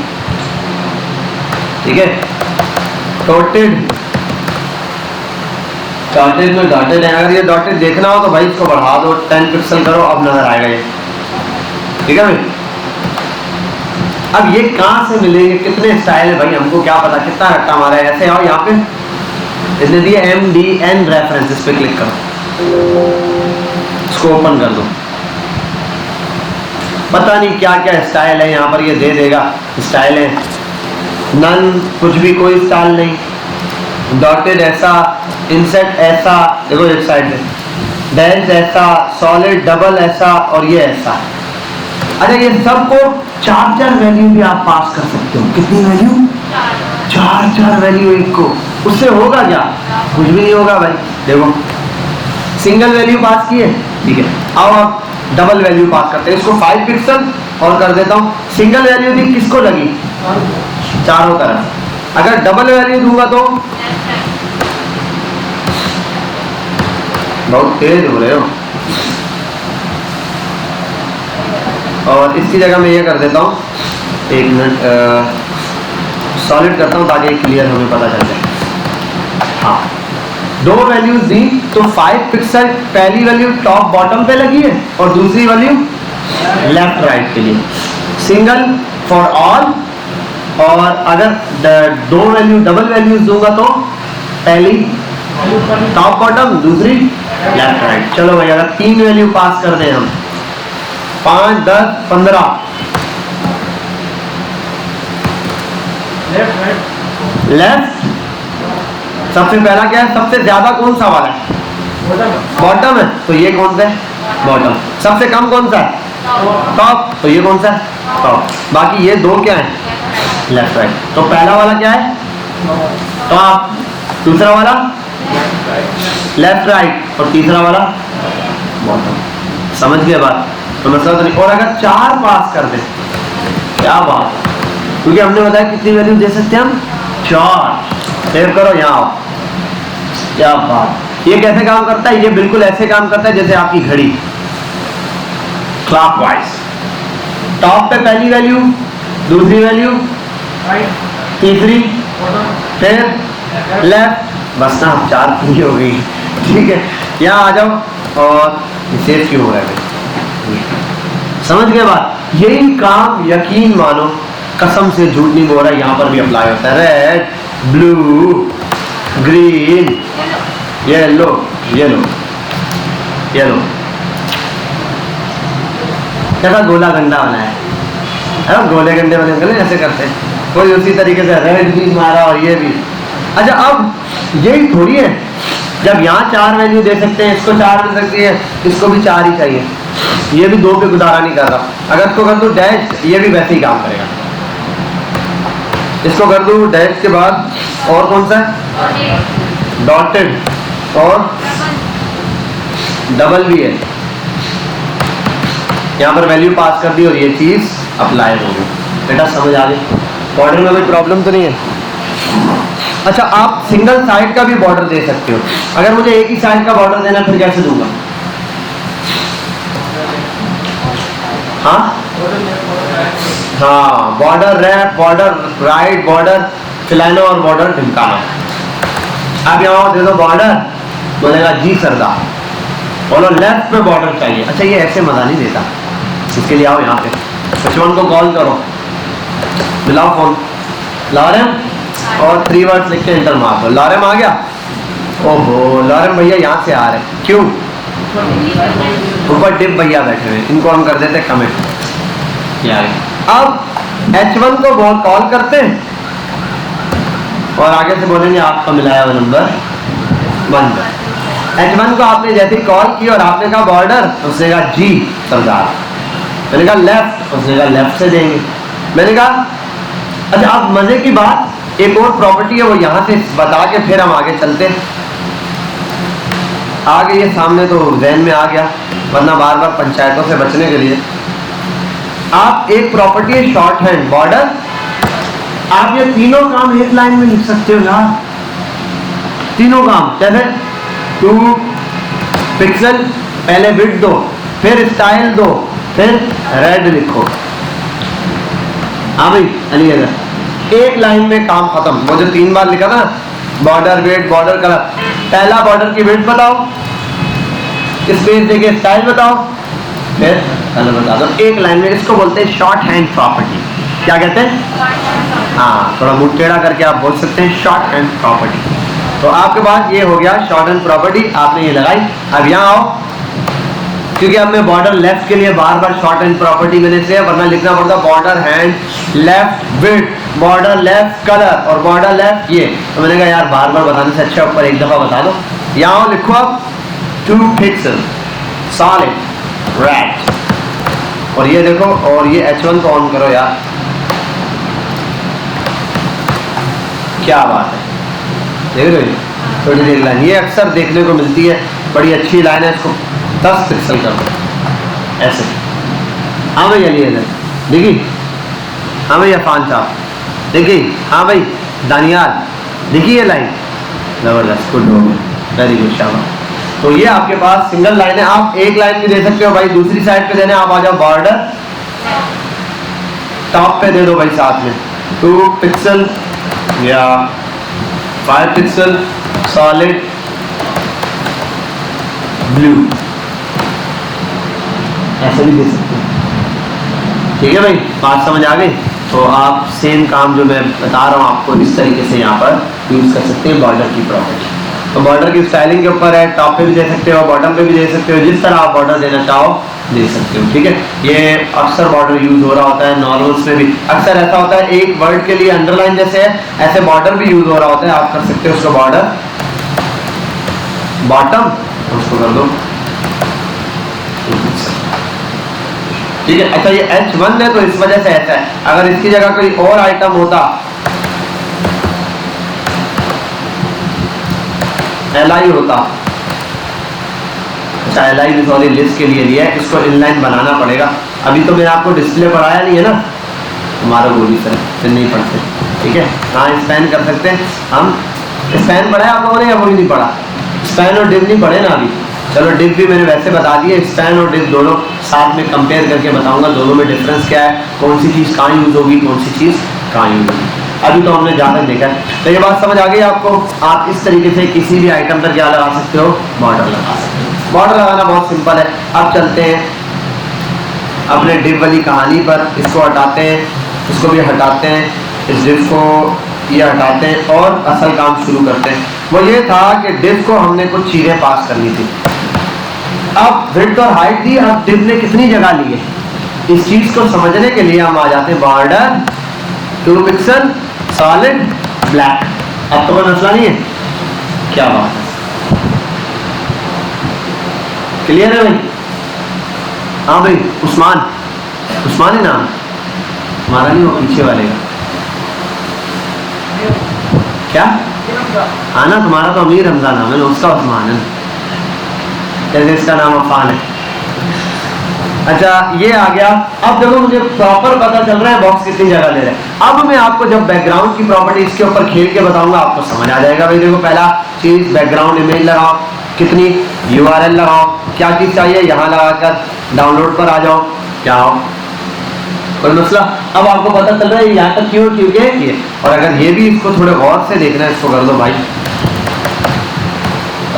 ठीक है। डॉटेड, डॉटेड में डॉटेड है, अगर ये डॉटेड देखना हो तो भाई इसको बढ़ा दो, 10 पिक्सल करो, अब नजर आएगा ये, ठीक है भाई। अब ये कहां से मिलेंगे, कितने स्टाइल है भाई, हमको क्या पता कितना रट्टा हमारा है। ऐसे आओ यहाँ पे, इसने दिया MDN रेफरेंस, इस पे क्लिक करो, इसको ओपन कर दो, पता नहीं क्या क्या स्टाइल है यहाँ पर, ये दे देगा स्टाइल है, नन कुछ भी, कोई स्टाइल नहीं, डॉटेड ऐसा, इंसेट ऐसा, देखो एक साइड में डैश ऐसा, सॉलिड डबल ऐसा, और ये ऐसा। अच्छा ये सबको 4 वैल्यू भी आप पास कर सकते हो, कितनी वैल्यू? 4 वैल्यू एक को, उससे होगा क्या? कुछ भी नहीं होगा भाई। देखो सिंगल वैल्यू पास किए, ठीक है, अब आप डबल वैल्यू पास करते हैं, इसको 5 पिक्सल और कर देता हूँ। सिंगल वैल्यू थी किसको लगी? चारों तरफ। अगर डबल वैल्यू दूंगा तो बहुत तेज हो रहे हो, और इसकी जगह मैं ये कर देता हूँ, 1 मिनट सॉलिड करता हूँ ताकि क्लियर हमें पता चल जाए। हाँ 2 वैल्यूज दी तो 5 पिक्सल पहली वैल्यू टॉप बॉटम पे लगी है और दूसरी वैल्यू लेफ्ट राइट के लिए, सिंगल फॉर ऑल। और अगर 2 वैल्यू डबल वैल्यूज दूंगा तो पहली टॉप बॉटम, दूसरी लेफ्ट राइट। चलो भाई अगर 3 वैल्यू पास कर दें हम, 5, 10, 15, लेफ्ट। सबसे पहला क्या है, सबसे ज्यादा कौन सा वाला है? बॉटम है, तो ये कौन सा है? बॉटम। सबसे कम कौन सा है? टॉप, तो ये कौन सा है? टॉप। बाकी ये 2 क्या है? Left right. तो पहला वाला क्या है? टॉप, दूसरा वाला लेफ्ट राइट, और तीसरा वाला बॉटम। समझ गए बात? तो मतलब नहीं। और अगर 4 पास कर दे, क्या बात, क्योंकि हमने बताया कितनी वैल्यू दे सकते हैं हम? 4। सेव करो यहाँ, क्या बात। ये कैसे काम करता है? ये बिल्कुल ऐसे काम करता है जैसे आपकी घड़ी, क्लॉकवाइज। टॉप पे पहली वैल्यू, दूसरी वैल्यू, तीसरी, फिर लेफ्ट, बस ना 4 पूरी हो गई। ठीक है, यहाँ आ जाओ। और सेव क्यों हो रहा है? समझ गए बात? यही काम यकीन मानो, कसम से झूठ नहीं बोल रहा, यहाँ पर भी अप्लाई होता है। Red, blue, green, yellow, yellow, yellow. कैसा गोला गंडा बना है? गोले गंडे बने गले ऐसे करते हैं, कोई उसी तरीके से रेड भी मारा और ये भी। अच्छा अब यही थोड़ी है, जब यहाँ 4 वैल्यू दे सकते हैं, इसको 4 दे सकती है, इसको भी 4 ही चाहिए। ये भी 2 पे गुजारा नहीं कर रहा। अगर इसको कर दूं डैश, ये भी वैसे ही काम करेगा। इसको कर दूं डैश के बाद और कौन सा है? डॉटेड, और डबल भी है। यहाँ पर वैल्यू पास कर दी और ये चीज अप्लाई हो गई। बेटा समझ आ गई? बॉर्डर में कोई प्रॉब्लम तो नहीं है? अच्छा, आप सिंगल साइड का भी बॉर्डर दे सकते हो। अगर मुझे एक ही साइड का बॉर्डर देना फिर कैसे दूंगा? हाँ हाँ, border left, border right, border फिलानो और बॉर्डर ढिमकाना। आप यहाँ दे दो बॉर्डर, बोलेगा जी सरदार, बोलो लेफ्ट में बॉर्डर चाहिए। अच्छा, ये ऐसे मजा नहीं देता, इसके लिए आओ यहाँ पे, बचपन को कॉल करो, मिलाओ फोन, लॉरेम, और 3 वर्ड्स लिख के एंटर मार दो। लॉरेम आ गया? ओहो, लॉरेम भैया यहाँ से आ रहे, क्यों? ऊपर डिप भैया बैठे हुए, इनको हम कर देते कमेंट यार। अब H1 को कॉल करते हैं और आगे से बोलेंगे आपका मिलाया हुआ नंबर बंद। H1 को आपने जैसे कॉल की और आपने कहा बॉर्डर, उसने कहा जी सरदार। मैंने कहा लेफ्ट, उसने कहा लेफ्ट से देंगे। मैंने कहा अच्छा, अब मजे की बात, एक और प्रॉपर्टी है, वो यहाँ से बता के फिर हम आगे चलते। आ गई है सामने तो जहन में आ गया, वरना बार बार पंचायतों से बचने के लिए आप एक प्रॉपर्टी है शॉर्ट हैंड बॉर्डर। आप ये तीनों काम एक लाइन में लिख सकते हो यार, तीनों काम। कैसे? 2 पिक्सल, पहले विड्थ दो, फिर स्टाइल दो, फिर रेड लिखो। हाँ भाई अली, अगर एक लाइन में काम खत्म। वो जो 3 बार लिखा था, बॉर्डर वेट, बॉर्डर कलर, पहला बॉर्डर की वेट बताओ, स्पेस देके स्टाइल बताओ, फिर कलर बता दो, एक लाइन में। इसको बोलते हैं शॉर्ट हैंड प्रॉपर्टी। क्या कहते हैं? हाँ, थोड़ा मुंह टेढ़ा करके आप बोल सकते हैं शॉर्ट हैंड प्रॉपर्टी। तो आपके पास ये हो गया शॉर्ट हैंड प्रॉपर्टी, आपने ये लगाई। अब यहाँ आओ, क्योंकि अब मैं बॉर्डर लेफ्ट के लिए बार बार शॉर्ट हैंड प्रॉपर्टी मैंने से, वरना लिखना पड़ता border hand left width, border left colour और बॉर्डर लेफ्ट ये। तो मैंने कहा यार बार बार बताने से अच्छा ऊपर एक दफा बता दो। यहाँ लिखो अब 2 पिक्सल सॉलिड रेड, और ये देखो, और ये H1 को ऑन करो यार, क्या बात है, देख रहे हो? छोटी सी लाइन, ये अक्सर देखने को मिलती है, बड़ी अच्छी लाइन है। इसको 10 पिक्सल कर दो ऐसे। हाँ भाई अली इधर देखिए, हाँ भाई अफान साहब देखिए, हाँ भाई दानियाल देखिए, ये लाइन जबरदस्त, गुड हो गया, वेरी गुड, शाबाश। तो ये आपके पास सिंगल लाइन है। आप एक लाइन भी दे सकते हो भाई, दूसरी साइड पे देने आप आ जाओ, बॉर्डर टॉप पे दे दो भाई साथ में 2 पिक्सल या 5 पिक्सल सॉलिड ब्लू, ऐसे भी दे सकते हैं। ठीक है भाई, बात समझ आ गई? तो आप सेम काम जो मैं बता रहा हूँ आपको, इस तरीके से यहाँ पर यूज कर सकते हैं बॉर्डर की प्रॉपर्टी। तो बॉर्डर की स्टाइलिंग के ऊपर है, टॉप पे भी दे सकते हो, बॉटम पे भी दे सकते हो, जिस तरह आप बॉर्डर देना चाहो दे सकते हो। ठीक है, ये अक्सर बॉर्डर यूज हो रहा होता है, नॉर्मल्स में भी अक्सर ऐसा होता है, एक वर्ड के लिए अंडरलाइन जैसे है, ऐसे बॉर्डर भी यूज हो रहा होता है। आप कर सकते हो उसको बॉर्डर बॉटम, उसको कर दो। ठीक है, अच्छा ये H1 है तो इस वजह से ऐसा है। अगर इसकी जगह कोई और आइटम होता, LI होता, अच्छा LI भी सॉरी लिस्ट के लिए लिया है, इसको इनलाइन बनाना पड़ेगा। अभी तो मैंने आपको डिस्प्ले पढ़ाया नहीं है ना, हमारा गोली सर फिर नहीं पढ़ते। ठीक है, हाँ स्पैन कर सकते हैं हम। स्पैन पढ़ा है आप लोगों ने या वो भी नहीं पढ़ा? स्पैन और डिव नहीं पढ़े ना अभी? चलो डिव भी मैंने वैसे बता दिए, स्पैन और डिव दोनों साथ में कंपेयर करके बताऊंगा, दोनों में डिफरेंस क्या है, कौन सी चीज़ कहाँ यूज होगी, कौन सी चीज़ कहाँ यूज होगी। अभी तो हमने ज़्यादा देखा है। तो ये बात समझ आ गई आपको? आप इस तरीके से किसी भी आइटम पर क्या लगा सकते हो, बॉर्डर लगा सकते हो। बॉर्डर लगाना बहुत सिंपल है। अब चलते हैं अपने डिव वाली कहानी पर। इसको हटाते हैं, इसको भी हटाते हैं, इस डिव को ये हटाते हैं और असल काम शुरू करते हैं। वो ये था कि डिव को हमने कुछ चीज़ें पास करनी थी। अब विड्थ और हाइट दी, अब डिव ने कितनी जगह ली है, इस चीज को समझने के लिए हम आ जाते हैं बॉर्डर 2 पिक्सल सॉलिड ब्लैक। अब तो कोई मसला नहीं है, क्या बात है, क्लियर है भाई? हाँ भाई उस्मान, उस्मान ही नाम हमारा नहीं, वो पीछे वाले का क्या? हाँ ना, तुम्हारा तो अमीर हमजा नाम है, उसका उस्मान है, जैसे इसका नाम अफान है। अच्छा ये आ गया। अब देखो मुझे प्रॉपर पता चल रहा है बॉक्स कितनी जगह ले रहा है। अब मैं आपको जब बैकग्राउंड की प्रॉपर्टी इसके ऊपर खेल के बताऊंगा आपको समझ आ जाएगा। भाई देखो पहला चीज बैकग्राउंड इमेज लगाओ, कितनी URL लगाओ, क्या चीज चाहिए यहाँ लगाकर डाउनलोड पर आ जाओ, क्या हो कोई मसला। अब आपको पता चल रहा है यहाँ तक क्यों, क्योंकि ये। और अगर ये भी इसको थोड़े गौर से देखना है, इसको कर दो भाई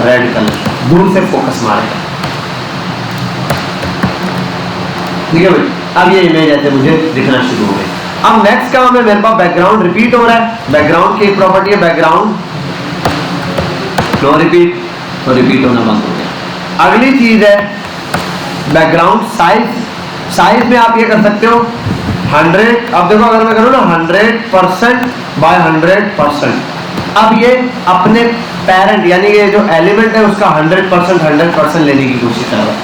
रेड कलर, दूर से फोकस मारेगा, ठीक है भाई। अब ये इमेज ऐसे मुझे दिखना शुरू हो गई। अब नेक्स्ट काम है मेरे पास बैकग्राउंड रिपीट हो रहा है। बैकग्राउंड की प्रॉपर्टी है बैकग्राउंड नो रिपीट, तो रिपीट होना बंद हो गया। अगली चीज है बैकग्राउंड साइज। साइज में आप ये कर सकते हो 100। अब देखो अगर मैं करूँ ना 100% बाय 100%, अब ये अपने पेरेंट यानी ये जो एलिमेंट है उसका 100% लेने की कोशिश कर रहा है।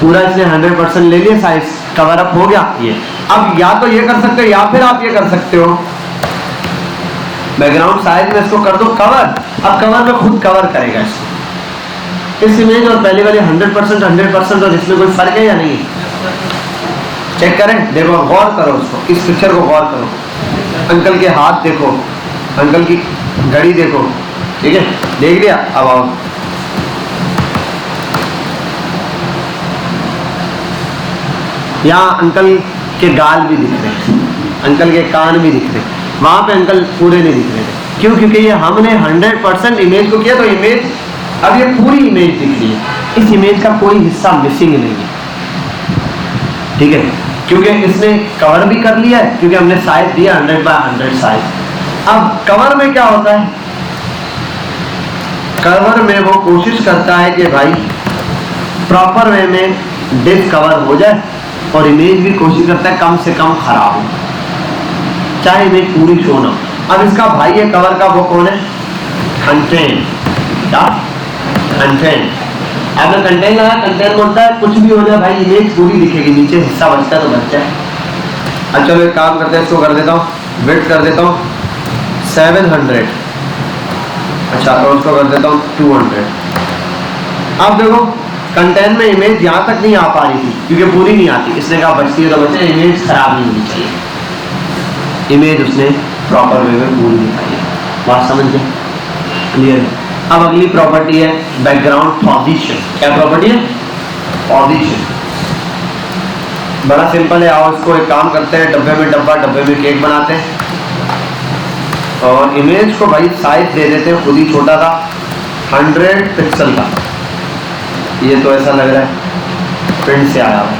पूरा इसने 100% ले लिया, साइज कवर अप हो गया ये। अब या तो ये कर सकते हो या फिर आप ये कर सकते हो बैकग्राउंड साइज में इसको कर दो कवर। अब कवर में खुद कवर करेगा इसको, इस इमेज और पहले वाले 100% और इसमें कोई फर्क है या नहीं, चेक करें। देखो गौर करो उसको, इस पिक्चर को गौर करो, अंकल के हाथ देखो, अंकल की घड़ी देखो, ठीक है देख लिया। अब आओ यहाँ अंकल के गाल भी दिख रहे हैं, अंकल के कान भी दिख रहे हैं, वहां पे अंकल पूरे नहीं दिख रहे थे। क्यों? क्योंकि ये हमने 100% इमेज को किया तो इमेज, अब ये पूरी इमेज दिख रही है, इस इमेज का कोई हिस्सा मिसिंग नहीं है, ठीक है, क्योंकि इसने कवर भी कर लिया है, क्योंकि हमने साइज दिया 100x100 साइज। अब कवर में क्या होता है, कवर में वो कोशिश करता है कि भाई प्रॉपर वे में डिप कवर हो जाए, और इमेज भी कोशिश करता है कम से कम खराब हो, चाहे इमेज पूरी शो ना। अब इसका भाई है कवर का, वो कौन है, कंटेंट। क्या कंटेंट, आपने कंटेंट लगा, कंटेंट बोलता है कुछ भी हो जाए भाई इमेज पूरी दिखेगी, नीचे हिस्सा बचता है तो बच जाए। अच्छा चलो एक काम करते हैं, इसको कर देता हूँ विड्थ कर देता हूँ 700, अच्छा और उसको कर देता हूँ 200। अब देखो कंटेंट में इमेज यहाँ तक नहीं आ पा रही थी क्योंकि पूरी नहीं आती, इसने कहा बचती है तो बचे, इमेज खराब नहीं होनी चाहिए, इमेज उसने प्रॉपर वे में पूरी दिखाई है। बात समझ गए, क्लियर। अब अगली प्रॉपर्टी है बैकग्राउंड पोजीशन। क्या प्रॉपर्टी है, पोजीशन। बड़ा सिंपल है, आओ इसको एक काम करते हैं, डब्बे में डब्बा, डब्बे में केक बनाते हैं, और इमेज को भाई साइज दे देते हैं खुद ही छोटा सा 100 पिक्सल का। ये तो ऐसा लग रहा है प्रिंट से आया हुआ,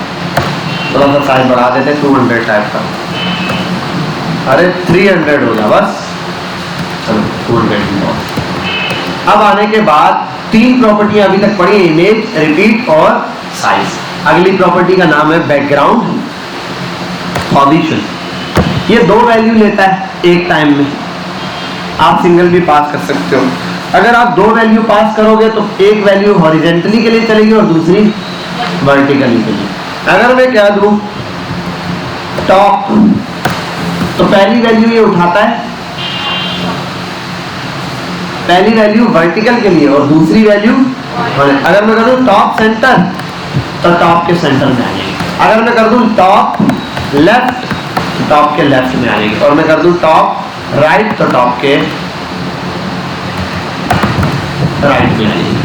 थोड़ा सा साइज बढ़ा देते हैं 200 टाइप का, अरे 300 हो गया बस, चलो 200। अब आने के बाद तीन प्रॉपर्टी अभी तक पढ़ी, इमेज, रिपीट और साइज। अगली प्रॉपर्टी का नाम है बैकग्राउंड पोजीशन। ये दो वैल्यू लेता है एक टाइम में, आप सिंगल भी पास कर सकते हो। अगर आप दो वैल्यू पास करोगे तो एक वैल्यू हॉरिजेंटली के लिए चलेगी और दूसरी वर्टिकली के लिए। अगर मैं कह दूं टॉप, तो पहली वैल्यू ये उठाता है, पहली वैल्यू वर्टिकल के लिए और दूसरी वैल्यू, अगर मैं कर दूं टॉप सेंटर तो टॉप के सेंटर में आ जाएगी। अगर मैं कर दूं टॉप लेफ्ट तो टॉप के लेफ्ट में आ जाएगी, और मैं कर दूं टॉप राइट तो टॉप के राइट में आ जाएगी,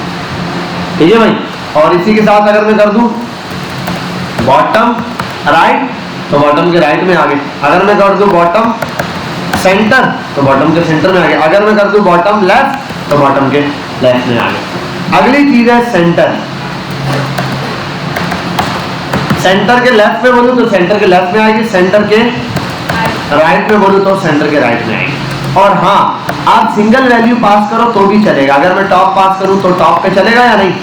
ठीक है भाई। और इसी के साथ अगर मैं कर दूं बॉटम राइट तो बॉटम के राइट में आ गए। अगर मैं कर दूं बॉटम सेंटर तो बॉटम के सेंटर में आ गए। अगर मैं कर दूं बॉटम लेफ्ट तो बॉटम के लेफ्ट में आ गए। अगली चीज है सेंटर। सेंटर के लेफ्ट में बोलूं तो सेंटर के लेफ्ट में आएगी, सेंटर के राइट में बोलूं तो सेंटर के राइट में आएगी। और हाँ, आप सिंगल वैल्यू पास करो तो भी चलेगा। अगर मैं टॉप पास करूं तो टॉप पे चलेगा या नहीं,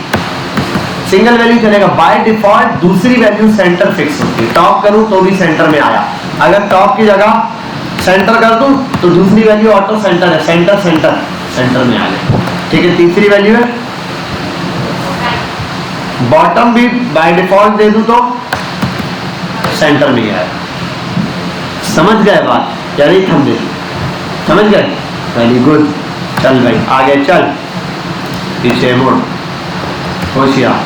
सिंगल वैल्यू चलेगा। बाय डिफॉल्ट दूसरी वैल्यू सेंटर फिक्स होती है, टॉप करूं तो भी सेंटर में आया। अगर टॉप की जगह सेंटर कर दूं तो दूसरी वैल्यू ऑटो सेंटर है, सेंटर सेंटर सेंटर में आ गया, ठीक है। तीसरी वैल्यू है बॉटम भी बाय डिफॉल्ट दे दूं तो सेंटर में आया। समझ गए बात, या नहीं समझे? समझ गए, वेरी गुड। चल भाई आगे चल, पीछे मुड़, होशियार।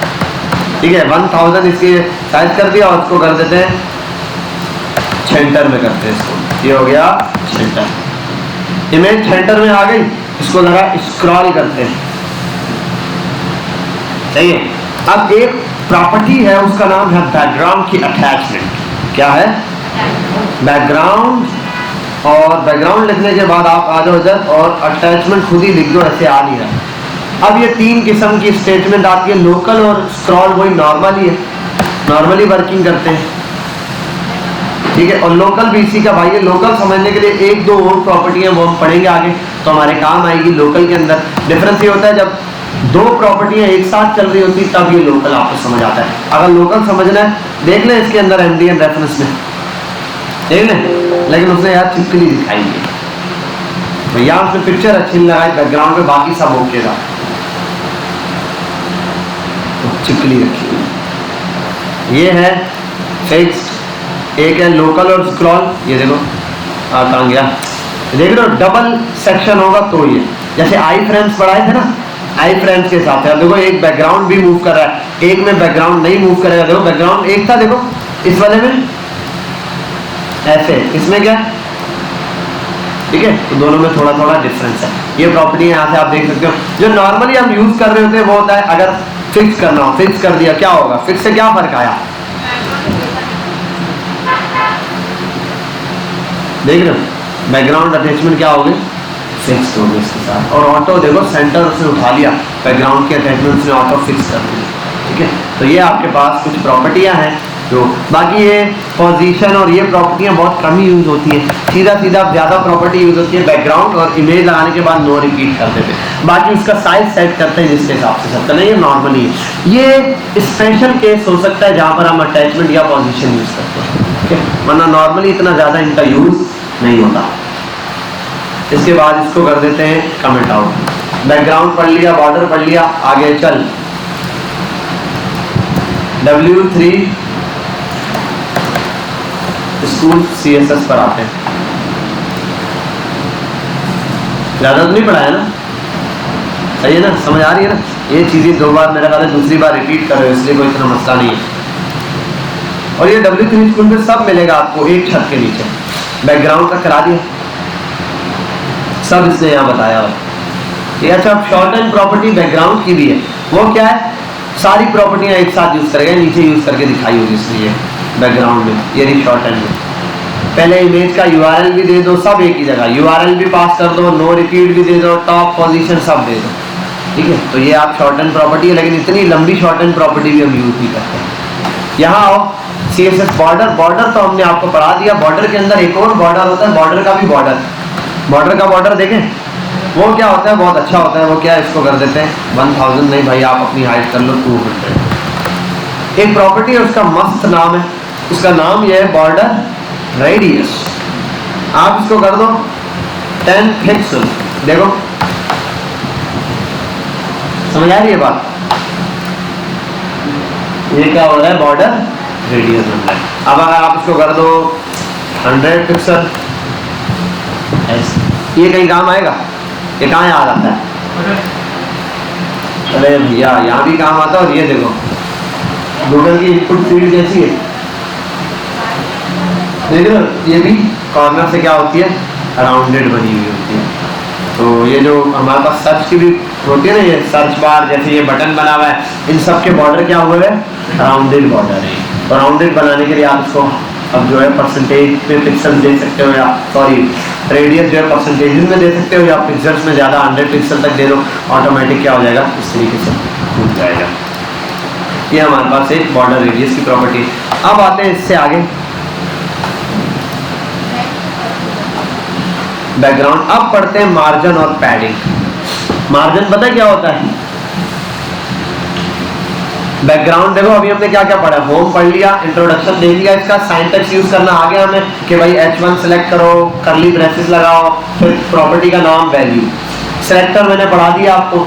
ठीक है, 1000 इसके साइज कर दिया और इसको कर देते हैं सेंटर में करते हैं इसको। ये हो गया सेंटर, इमेज सेंटर में आ गई। इसको जरा स्क्रॉल करते हैं, सही है। अब एक प्रॉपर्टी है, उसका नाम है बैकग्राउंड की अटैचमेंट। क्या है? बैकग्राउंड। और बैकग्राउंड लिखने के बाद आप आ जाओ इधर और अटैचमेंट खुद ही लिख दो, ऐसे आ नहीं रहा। अब ये 3 किस्म की स्टेटमेंट आती है, लोकल और स्क्रॉल वही नॉर्मली है, नॉर्मली वर्किंग करते हैं, ठीक है। और लोकल भी इसी का भाई है। लोकल समझने के लिए 1-2 और प्रॉपर्टी है, वो हम पढ़ेंगे आगे तो हमारे काम आएगी। लोकल के अंदर डिफरेंस ये होता है, जब 2 प्रॉपर्टियां एक साथ चल रही होती तब ये लोकल आपको समझ आता है। अगर लोकल समझना है देख लें इसके अंदर एमडीएन रेफरेंस में, देख लें। लेकिन उसने यार चिपकली दिखाई है भैया, उसने पिक्चर अच्छी नहीं लगाई बैकग्राउंड में, बाकी सब ओके था, तो चिपकली रखी हुई। ये है फिक्स्ड, एक है लोकल और स्क्रॉल। ये देखो कहाँ गया, देख रहे हो डबल सेक्शन होगा तो ये, जैसे आई फ्रेम्स पढ़ाए थे ना, आई फ्रेम्स के हिसाब से। अब देखो एक बैकग्राउंड भी मूव कर रहा है, एक में बैकग्राउंड नहीं मूव करेगा। देखो बैकग्राउंड एक था, देखो इस वाले में ऐसे, इसमें क्या, ठीक है। तो दोनों में थोड़ा थोड़ा डिफरेंस है। ये प्रॉपर्टी यहाँ से आप देख सकते हो। जो नॉर्मली हम यूज कर रहे होते हैं वो होता है अगर फिक्स करना हो, फिक्स कर दिया क्या होगा, फिक्स से क्या फर्क आया, देख रहे हो। बैकग्राउंड अटैचमेंट क्या हो गई, फिक्स हो गई इसके साथ। और ऑटो देखो सेंटर उसने उठा लिया, बैकग्राउंड के अटैचमेंट से ऑटो फिक्स कर दिया, ठीक है। तो ये आपके पास कुछ प्रॉपर्टियां हैं जो, बाकी ये पोजीशन और ये प्रॉपर्टियां बहुत कम ही यूज होती है। सीधा सीधा ज़्यादा प्रॉपर्टी यूज होती है बैकग्राउंड और इमेज लगाने के बाद नो रिपीट कर देते हैं। बाकी उसका साइज सेट करते हैं जिसके हिसाब से सबका, नहीं ये नॉर्मली है। ये स्पेशल केस हो सकता है जहाँ पर हम अटैचमेंट या पोजीशन यूज करते हैं, ठीक है, वरना नॉर्मली इतना ज़्यादा इनका यूज नहीं होता। इसके बाद इसको कर देते हैं कमेंट आउट। बैकग्राउंड पढ़ लिया, बॉर्डर पढ़ लिया, आगे चल W3 स्कूल CSS पर आते हैं। ज्यादा तो नहीं पढ़ा है ना, सही है ना, समझ आ रही है ना। ये चीजें 2 बार मेरा ख्याल है, दूसरी बार रिपीट कर रहे हो इसलिए कोई इतना मसला नहीं है। और ये W3 स्कूल में सब मिलेगा आपको एक छत के नीचे। बैकग्राउंड का करा दिया, सब इसने यहाँ बताया हुआ। ये अच्छा, शॉर्ट एंड प्रॉपर्टी बैकग्राउंड की भी है, वो क्या है, सारी प्रॉपर्टियां एक साथ यूज करेगा, नीचे यूज करके दिखाई होगी इसलिए बैकग्राउंड में, ये नहीं शॉर्ट एंड में। पहले इमेज का URL भी दे दो, सब एक ही जगह, URL भी पास कर दो, नो रिपीट भी दे दो, टॉप पोजीशन सब दे दो, ठीक है। तो ये आप शॉर्ट एंड प्रॉपर्टी है, लेकिन इतनी लंबी शॉर्ट एंड प्रॉपर्टी भी हम यूज नहीं करते हैं। यहाँ आओ, CSS बॉर्डर, बॉर्डर तो हमने आपको पढ़ा दिया। बॉर्डर के अंदर एक और बॉर्डर होता है, बॉर्डर का भी बॉर्डर, बॉर्डर का बॉर्डर देखें वो क्या होता है, बहुत अच्छा होता है। वो क्या है, इसको कर देते हैं 1000 नहीं भाई, आप अपनी हाइट कर लो 200। एक प्रॉपर्टी है उसका मस्त नाम है, उसका नाम ये है बॉर्डर रेडियस। आप इसको कर दो 10 पिक्सल, देखो समझ आ रही है बात, ये क्या हो रहा है, बॉर्डर रेडियस बन रहा है। अब अगर आप इसको कर दो 100 पिक्सल, ये कहीं काम आएगा, ये कहाँ याद आता है, अरे भैया यहाँ भी काम आता है। और ये देखो गूगल की इनपुट फील्ड कैसी है, देख रहे हो, ये भी कॉर्नर से क्या होती है, राउंडेड बनी हुई होती है। तो ये जो हमारे पास सर्च की भी होती है ना, ये सर्च बार जैसे ये बटन बना हुआ है, इन सब के बॉर्डर क्या हुए हैं, राउंडेड बॉर्डर है। तो राउंडेड बनाने के लिए आप इसको अब जो है परसेंटेज पे पिक्सल दे सकते हो, या सॉरी रेडियस जो है परसेंटेज में दे सकते हो, या पिक्सल्स में ज़्यादा 100 पिक्सल तक दे दो, ऑटोमेटिक क्या हो जाएगा, इस तरीके से खुल जाएगा। ये हमारे पास एक बॉर्डर रेडियस की प्रॉपर्टी। अब आते हैं इससे आगे बैकग्राउंड। अब पढ़ते हैं मार्जिन और पैडिंग। मार्जिन पता है क्या होता है, बैकग्राउंड देखो अभी हमने क्या क्या पढ़ा, होम पढ़ लिया, इंट्रोडक्शन देख लिया, इसका सिंटैक्स यूज करना आ गया हमें कि भाई H1 सेलेक्ट करो, करली ब्रेसेस लगाओ, फिर प्रॉपर्टी का नाम, वैल्यू, सेलेक्टर मैंने पढ़ा दिया आपको।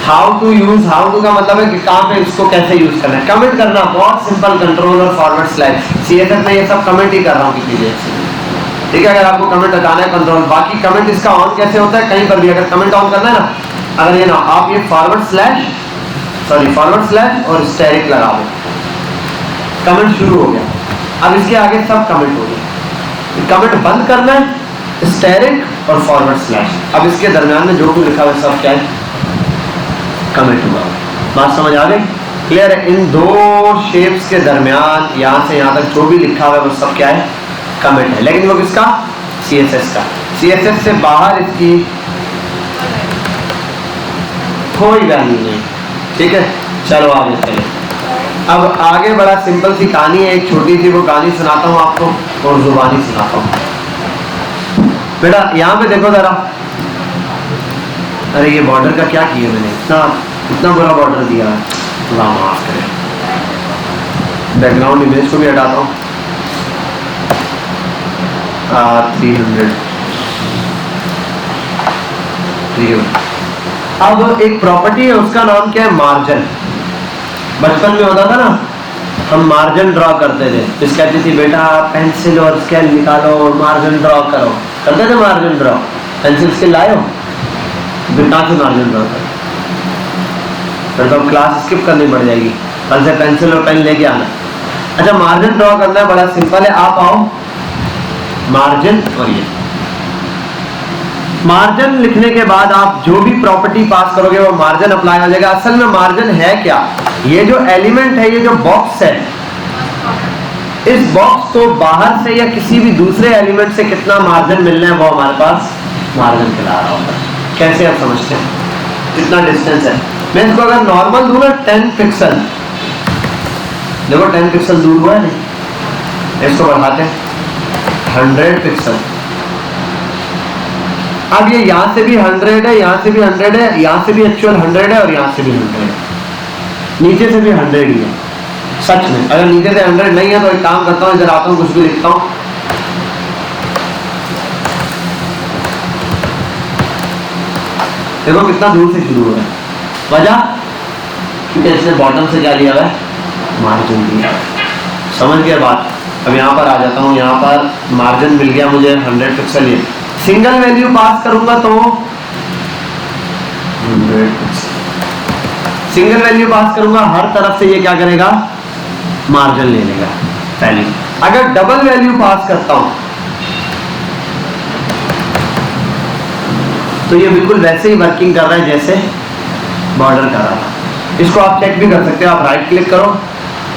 How to use, how to का मतलब है कि कहाँ पे इसको कैसे यूज करना है। कमेंट करना बहुत सिंपल, कंट्रोल और फॉरवर्ड स्लैश, CSS में ये सब कमेंट ही कर रहा हूँ किसी देर से, ठीक है। अगर आपको कमेंट हटाना है कंट्रोल, बाकी कमेंट इसका ऑन कैसे होता है, कहीं पर भी अगर कमेंट ऑन करना है ना, अगर ये ना आप ये forward slash sorry forward slash और स्टेरिक लगा दो, कमेंट शुरू हो गया। अब इसके आगे सब कमेंट हो गया, कमेंट बंद करना है स्टेरिक और फॉरवर्ड स्लैश। अब इसके दरम्यान में जो कुछ लिखा हुआ है सब क्या है, कमेंट हुआ। बात समझ आ गई, क्लियर है। इन दो शेप्स के दरमियान यहाँ से यहाँ तक जो भी लिखा हुआ है वो सब क्या है, कमेंट है। लेकिन वो किसका, CSS का। CSS से बाहर इसकी कोई वैल्यू नहीं, ठीक है। चलो आगे चले। अब आगे बड़ा सिंपल सी कहानी है, एक छोटी सी, वो कहानी सुनाता हूँ आपको और जुबानी सुनाता हूँ। बेटा यहाँ पे देखो जरा, अरे ये बॉर्डर का क्या किया मैंने, इतना बुरा बॉर्डर दिया है, अल्लाह माफ करे। बैकग्राउंड इमेज को भी हटाता हूँ। 300 ठीक है। अब एक प्रॉपर्टी है, उसका नाम क्या है, मार्जिन। बचपन में होता था ना, हम मार्जिन ड्रॉ करते थे, इस कहती थी बेटा पेंसिल और स्केल निकालो और मार्जिन ड्रॉ करो, करते थे मार्जिन ड्रॉ। पेंसिल स्केल लाए हो, फिर कहाँ से मार्जिन ड्रॉ करो, फिर तो क्लास स्किप करनी पड़ जाएगी, कल से पेंसिल और पेन लेके आना। अच्छा मार्जिन ड्रॉ करना है, बड़ा सिंपल है। आप आओ, मार्जिन, और ये मार्जिन लिखने के बाद आप जो भी प्रॉपर्टी पास करोगे वो मार्जिन अप्लाई हो जाएगा। असल में मार्जिन है क्या, ये जो एलिमेंट है, ये जो बॉक्स है, इस बॉक्स को बाहर से या किसी भी दूसरे एलिमेंट से कितना मार्जिन मिलना है वो हमारे पास मार्जिन कहला रहा होगा। कैसे आप समझते हैं, कितना डिस्टेंस है। मैं इसको अगर नॉर्मल दूं ना 10 पिक्सल, देखो 10 पिक्सल दूर हुआ है नहीं, इसको बढ़ाते हैं 100 पिक्सल। अब ये यहाँ से भी 100 है, यहाँ से भी 100 है, यहाँ से भी एक्चुअल 100 है और यहाँ से भी 100 है, नीचे से भी 100 ही है। सच में अगर नीचे से 100 नहीं है तो एक काम करता हूँ, इधर आता हूँ, कुछ भी लिखता हूँ। देखो कितना दूर से शुरू हो रहा है, वजह क्योंकि इसने बॉटम से क्या लिया हुआ है, मार्जिन दिया। समझ गया बात। अब यहाँ पर आ जाता हूँ, यहाँ पर मार्जिन मिल गया मुझे 100 पिक्सल। ये सिंगल वैल्यू पास करूंगा तो 100 पिक्सल, सिंगल वैल्यू पास करूंगा, हर तरफ से ये क्या करेगा, मार्जिन ले लेगा पहले। अगर डबल वैल्यू पास करता हूं तो ये बिल्कुल वैसे ही वर्किंग कर रहा है जैसे बॉर्डर कर रहा था। इसको आप चेक भी कर सकते हो, आप राइट क्लिक करो,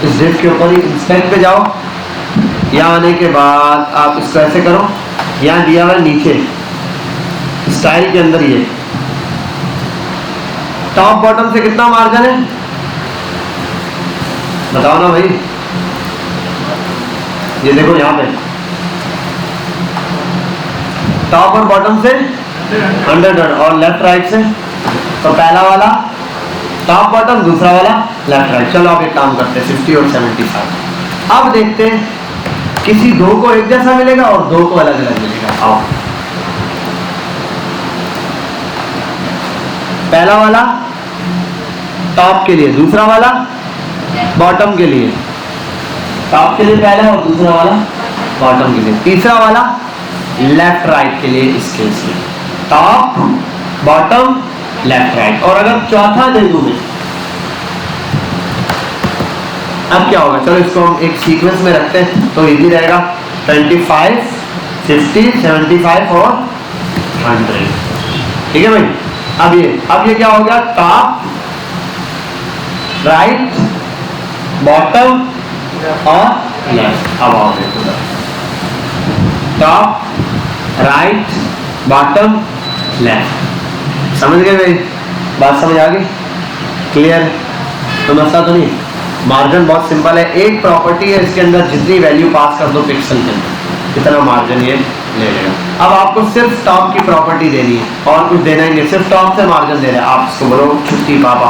इस डिफ के ऊपर ही इंस्पेक्ट पे जाओ, यहाँ आने के बाद आप इसको ऐसे करो, यहाँ दिया हुआ है नीचे स्टाइल के अंदर, ये टॉप बॉटम से कितना मार्जिन है बताओ ना भाई। ये देखो यहाँ पे टॉप और बॉटम से 100 और लेफ्ट राइट से, तो पहला वाला टॉप बॉटम, दूसरा वाला लेफ्ट राइट। चलो आप एक काम करते हैं 50 और 75। अब देखते हैं किसी दो को एक जैसा मिलेगा और दो को अलग अलग मिलेगा। आओ, पहला वाला टॉप के लिए, दूसरा वाला बॉटम के लिए, टॉप के लिए पहला और दूसरा वाला बॉटम के लिए, तीसरा वाला लेफ्ट राइट के लिए, इस केस में टॉप बॉटम लेफ्ट राइट। और अगर चौथा दे दूं मैं, अब क्या होगा, चलो इसको हम एक सीक्वेंस में रखते हैं तो इजी रहेगा। 25, 50, 75 और 100, ठीक है भाई। अब ये क्या हो गया, टॉप राइट बॉटम और लेफ्ट। अब आओ देखो, टॉप राइट बॉटम लेफ्ट। समझ गए भाई, बात समझ आ गई, क्लियर? तो मसला तो नहीं। मार्जिन बहुत सिंपल है, एक प्रॉपर्टी है, इसके अंदर जितनी वैल्यू पास कर दो पिक्सल के अंदर इतना मार्जिन ये ले लेगा। अब आपको सिर्फ टॉप की प्रॉपर्टी देनी है और कुछ देना ही नहीं, सिर्फ टॉप से मार्जिन दे रहे हैं। आप इसको बोलो छुट्टी पापा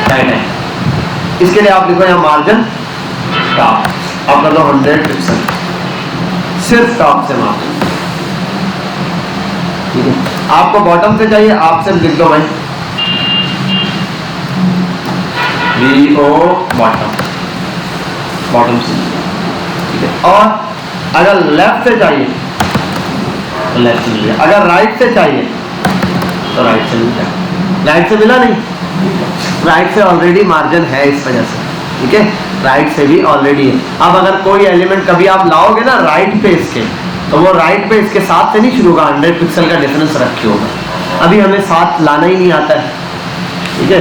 टाइट है, इसके लिए आप लिखो यहाँ मार्जिन टॉप, आप कर दो 100 पिक्सल, सिर्फ टॉप से मार्जिन। ठीक है, आपको बॉटम से चाहिए, आप सिर्फ लिख दो भाई BO बॉटम, बॉटम से, ठीक है। और अगर लेफ्ट से चाहिए तो लेफ्ट से मिलेगा, अगर राइट से चाहिए तो राइट से मिल जाएगा। राइट से मिला नहीं, राइट से ऑलरेडी मार्जिन है इस वजह से, ठीक है, राइट से भी ऑलरेडी है। अब अगर कोई एलिमेंट कभी आप लाओगे ना राइट पे इसके, तो वो राइट पे इसके साथ से नहीं शुरू होगा, 100 पिक्सल का डिफरेंस रखे होगा। अभी हमें साथ लाना ही नहीं आता है, ठीक है।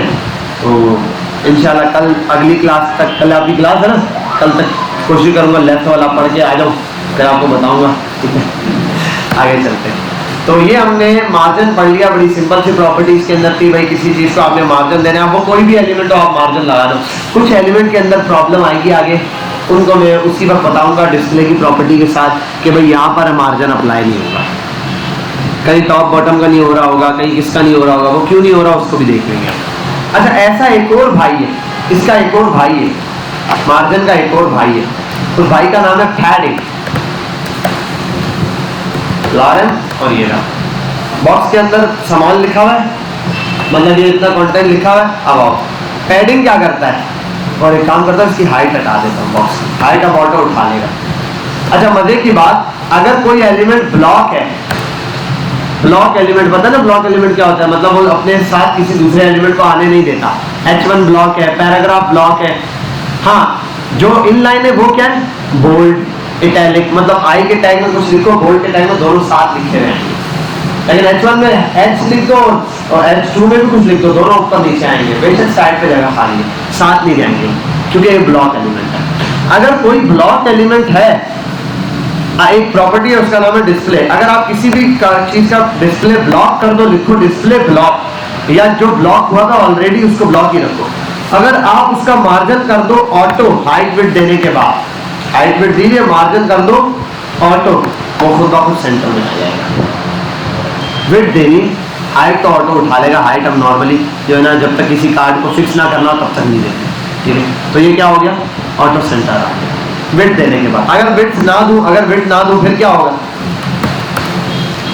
तो इंशाल्लाह कल अगली क्लास तक, कल आपकी क्लास है ना, कल तक कोशिश करूँगा लेफ्ट वाला पढ़ के आ जाऊँ, फिर आपको बताऊँगा, ठीक है। आगे चलते हैं। तो ये हमने मार्जिन पढ़ लिया, बड़ी सिंपल सी प्रॉपर्टी इसके अंदर थी भाई, किसी चीज़ को आपने मार्जिन देना है, वो कोई भी एलिमेंट हो आप मार्जिन लगा दो। कुछ एलिमेंट के अंदर प्रॉब्लम आएगी आगे, उनको मैं उसी वक्त बताऊंगा डिस्प्ले की प्रॉपर्टी के साथ कि भाई यहाँ पर मार्जिन अप्लाई नहीं होगा, कहीं टॉप बॉटम का नहीं हो रहा होगा, कहीं किसका नहीं हो रहा होगा, वो क्यों नहीं हो रहा उसको भी देख लेंगे। अच्छा, ऐसा एक और भाई है, इसका एक और भाई है, मार्जिन का एक और भाई है, उस भाई का नाम है पैडिंग, लॉरेंस। और ये रहा बॉक्स के अंदर सामान लिखा हुआ है, मतलब ये इतना कंटेंट लिखा हुआ है। अब आओ, पैडिंग क्या करता है, और एक काम करता है इसकी हाइट हटा देता हूँ, बॉक्स की हाइट अब ऑटो उठा लेगा। अच्छा, मजे की बात, अगर कोई एलिमेंट ब्लॉक है, ब्लॉक एलिमेंट पता है ना ब्लॉक एलिमेंट क्या होता है, मतलब वो अपने साथ किसी दूसरे एलिमेंट को आने नहीं देता। H1 ब्लॉक है, पैराग्राफ ब्लॉक है, हाँ, जो इनलाइन है वो क्या है, बोल्ड, इटैलिक, मतलब आई के टैग में कुछ लिखो, बोल्ड के टैग में दोनों साथ लिखे हुए हैं। लेकिन H1 में H लिख दो और H2 में भी कुछ लिख दो, दोनों ऊपर नीचे आएंगे, बेशक साइड पे जगह खाली है, साथ नहीं जाएंगे, क्योंकि ये ब्लॉक एलिमेंट है। अगर कोई ब्लॉक एलिमेंट है, एक प्रॉपर्टी है उसका नाम है डिस्प्ले। अगर आप किसी भी चीज का डिस्प्ले ब्लॉक कर दो, लिखो डिस्प्ले ब्लॉक, या जो ब्लॉक हुआ था ऑलरेडी उसको ब्लॉक ही रखो। अगर आप उसका मार्जिन कर दो ऑटो, हाइट विड्थ देने के बाद, हाइट विड्थ दीजिए, मार्जिन कर दो ऑटो, वो खुद ब खुद सेंटर में आ जाएगा। विड्थ देनी, हाइट तो ऑटो उठा लेगा, हाइट अब नॉर्मली जो है ना, जब तक किसी कार्ड को फिक्स ना करना हो तब तक नहीं देते, ठीक है। तो ये क्या हो गया, ऑटो सेंटर आ गया विड्थ देने के बाद। अगर विड्थ ना दूं, अगर विड्थ ना दूं फिर क्या होगा,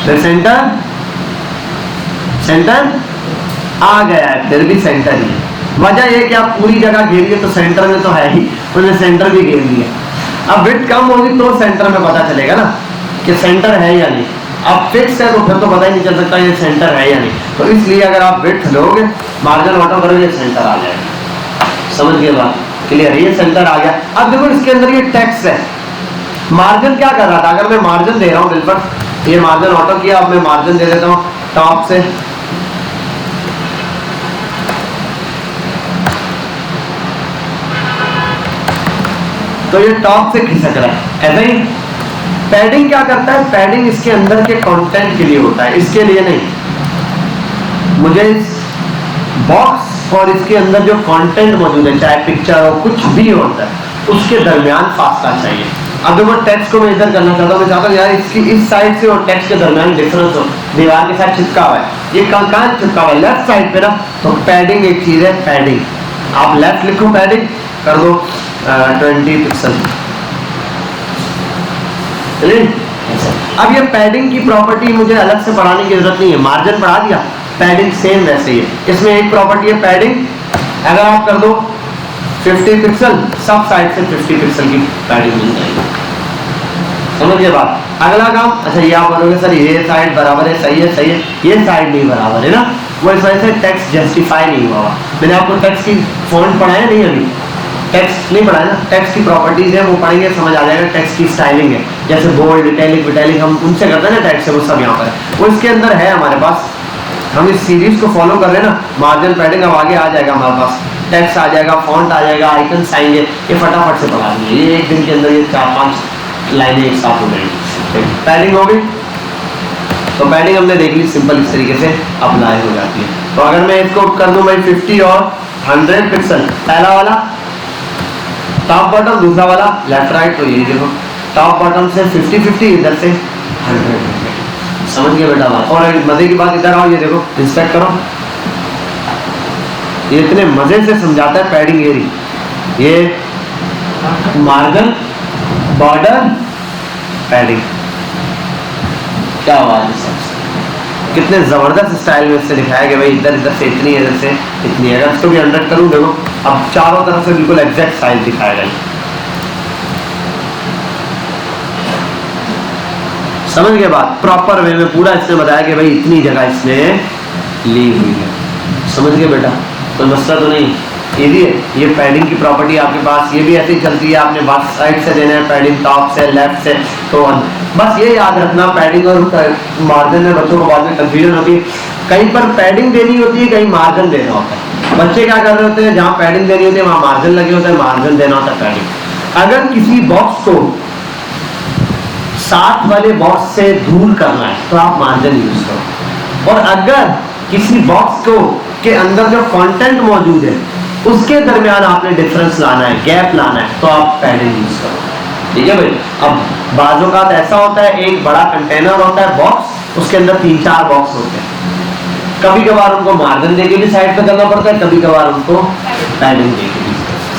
फिर सेंटर, सेंटर आ गया है, फिर भी सेंटर ही है। वजह ये कि आप पूरी जगह घेरिए तो सेंटर में तो है ही, उन्हें सेंटर भी घेर लिया। अब विड्थ कम होगी तो सेंटर में पता चलेगा ना कि सेंटर है या नहीं। अब फिक्स है तो फिर तो पता ही नहीं चल सकता ये सेंटर है या नहीं। तो इसलिए अगर आप विड्थ लोगे, मार्जिन ऑटो करोगे, सेंटर आ जाएगा। समझ गए बात, क्लियर है, ये सेंटर आ गया। अब देखो इसके अंदर ये टेक्स्ट है, मार्जिन क्या कर रहा था, अगर मैं मार्जिन दे रहा हूँ बिल पर, ये मार्जिन ऑटो किया, अब मैं मार्जिन दे देता हूँ टॉप से, तो ये टॉप से खिसक रहा है, ऐसा ही। पैडिंग क्या करता है, पैडिंग इसके अंदर के कंटेंट के लिए होता है, इसके लिए नहीं। मुझे इस बॉक्स और इसके अंदर जो कंटेंट मौजूद है, चाहे पिक्चर हो, कुछ भी होता है, उसके दरमियान फासला चाहिए। अब देखो टेक्स्ट को मैं इधर करना चाहता हूँ, मैं चाहता हूँ यार इसकी इस साइड से और टेक्स्ट के दरमियान डिफरेंस हो, दीवार के साथ चिपका हुआ है, ये कहाँ चिपका हुआ है, लेफ्ट साइड पे ना, तो पैडिंग एक चीज है, पैडिंग। आप लेफ्ट लिखो, पैडिंग कर दो 20 पिक्सल। अब ये पैडिंग की प्रॉपर्टी मुझे अलग से पढ़ाने की जरूरत नहीं है, मार्जिन पढ़ा दिया, पैडिंग सेम वैसे ही है। इसमें एक प्रॉपर्टी है पैडिंग, अगर आप कर दो 50 पिक्सल, सब साइड से 50 पिक्सल की पैडिंग मिल जाएगी। समझिए बात। अगला काम, अच्छा ये आप बोलोगे सर ये साइड बराबर है, सही है, सही है, ये साइड नहीं बराबर है ना, वो इस वजह से टेक्स्ट जस्टिफाई नहीं हुआ। मैंने आपको टेक्स्ट की फॉन्ट पढ़ाया नहीं, अभी टेक्स्ट नहीं पढ़ाया ना, टेक्स्ट की प्रॉपर्टीज है वो पढ़ेंगे, समझ आ जाएगा। टेक्स्ट की स्टाइलिंग है, जैसे बोल्ड, इटैलिक, विटैलिक, हम उनसे करते हैं ना टेक्स्ट से, वो सब यहाँ पर है, वो इसके अंदर है हमारे पास। हम इस सीरीज को फॉलो कर रहे हैं ना, मार्जिन पैडिंग, अब आगे आ जाएगा हमारे पास, टेक्स्ट आ जाएगा, फॉन्ट आ जाएगा, आइकन्स आएंगे, ये फटाफट से पढ़ा देंगे, ये एक दिन के अंदर ये 4-5 लाइनें एक साथ हो जाएंगी। पैडिंग हो गई, तो पैडिंग हमने देख ली, सिंपल इस तरीके से अप्लाई हो जाती है। तो अगर मैं इसको कर दूं भाई 50 और 100 पिक्सल, पहला वाला टॉप बॉटम, दूसरा वाला लेफ्ट राइट, तो यही देखो टॉप बॉटम से 50-50, इधर से 100। समझ गए बेटा बात। और मजे की बात, इधर आओ, ये देखो इंस्पेक्ट करो, ये इतने मजे से समझाता है पैडिंग एरिया, ये मार्जिन, बॉर्डर, पैडिंग, क्या बात है सर, कितने जबरदस्त स्टाइल में इससे दिखाया कि भाई इधर इधर से इतनी, इधर से इतनी। अगर इसको भी 100 करूं, देखो अब चारों तरफ से बिल्कुल एग्जैक्ट साइज दिखाया गया। समझ गए बात, प्रॉपर वे में पूरा इसने बताया कि भाई इतनी जगह इसने ली हुई है। समझ गए बेटा, कोई मसला तो नहीं, इजी है। ये पैडिंग की प्रॉपर्टी आपके पास ये भी ऐसी चलती है, आपने बस साइड से देना है पैडिंग, टॉप से, लेफ्ट से, तो बस ये याद रखना पैडिंग और मार्जिन में बच्चों को बाद में कंफ्यूजन होती है, कहीं पर पैडिंग देनी होती है, कहीं मार्जिन देना होता है। बच्चे क्या कर रहे होते हैं, जहाँ पैडिंग देनी होती है वहाँ मार्जिन लगे होते हैं, मार्जिन देना होता है पैडिंग। अगर किसी बॉक्स को साथ वाले बॉक्स से दूर करना है तो आप मार्जिन यूज करो, और अगर किसी बॉक्स को के अंदर जो कंटेंट मौजूद है उसके दरमियान आपने डिफरेंस लाना है, गैप लाना है, तो आप पैडिंग यूज करो, ठीक है भाई। अब बाजू का ऐसा होता है, एक बड़ा कंटेनर होता है बॉक्स, उसके अंदर 3-4 बॉक्स होते हैं, कभी कभार उनको मार्जिन देके भी साइड पे करना पड़ता है, कभी कभार उनको पैडिंग देके भी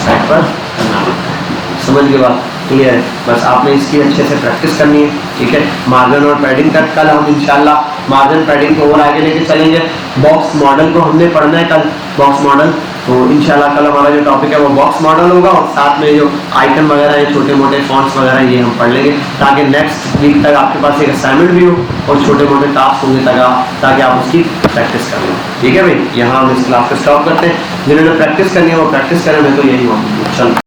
साइड पर करना पड़ता है। समझ के बाद क्लियर है, बस आपने इसकी अच्छे से प्रैक्टिस करनी है, ठीक है। मार्जिन और पैडिंग का कल हम इंशाल्लाह मार्जिन पैडिंग को और आगे लेके चलेंगे। बॉक्स मॉडल को हमने पढ़ना है कल, बॉक्स मॉडल, तो इंशाल्लाह कल हमारा जो टॉपिक है वो बॉक्स मॉडल होगा, और साथ में जो आइकन वगैरह है, छोटे मोटे फॉन्ट्स वगैरह, ये हम पढ़ लेंगे, ताकि नेक्स्ट वीक तक आपके पास एक असाइनमेंट भी हो और छोटे मोटे टास्क होंगे ताकि आप उसकी प्रैक्टिस कर लो, ठीक है भाई। यहाँ हम इस क्लास को स्टॉप करते हैं, जिन्होंने प्रैक्टिस करनी है वो प्रैक्टिस करें, मैं तो यही हूँ। चलो।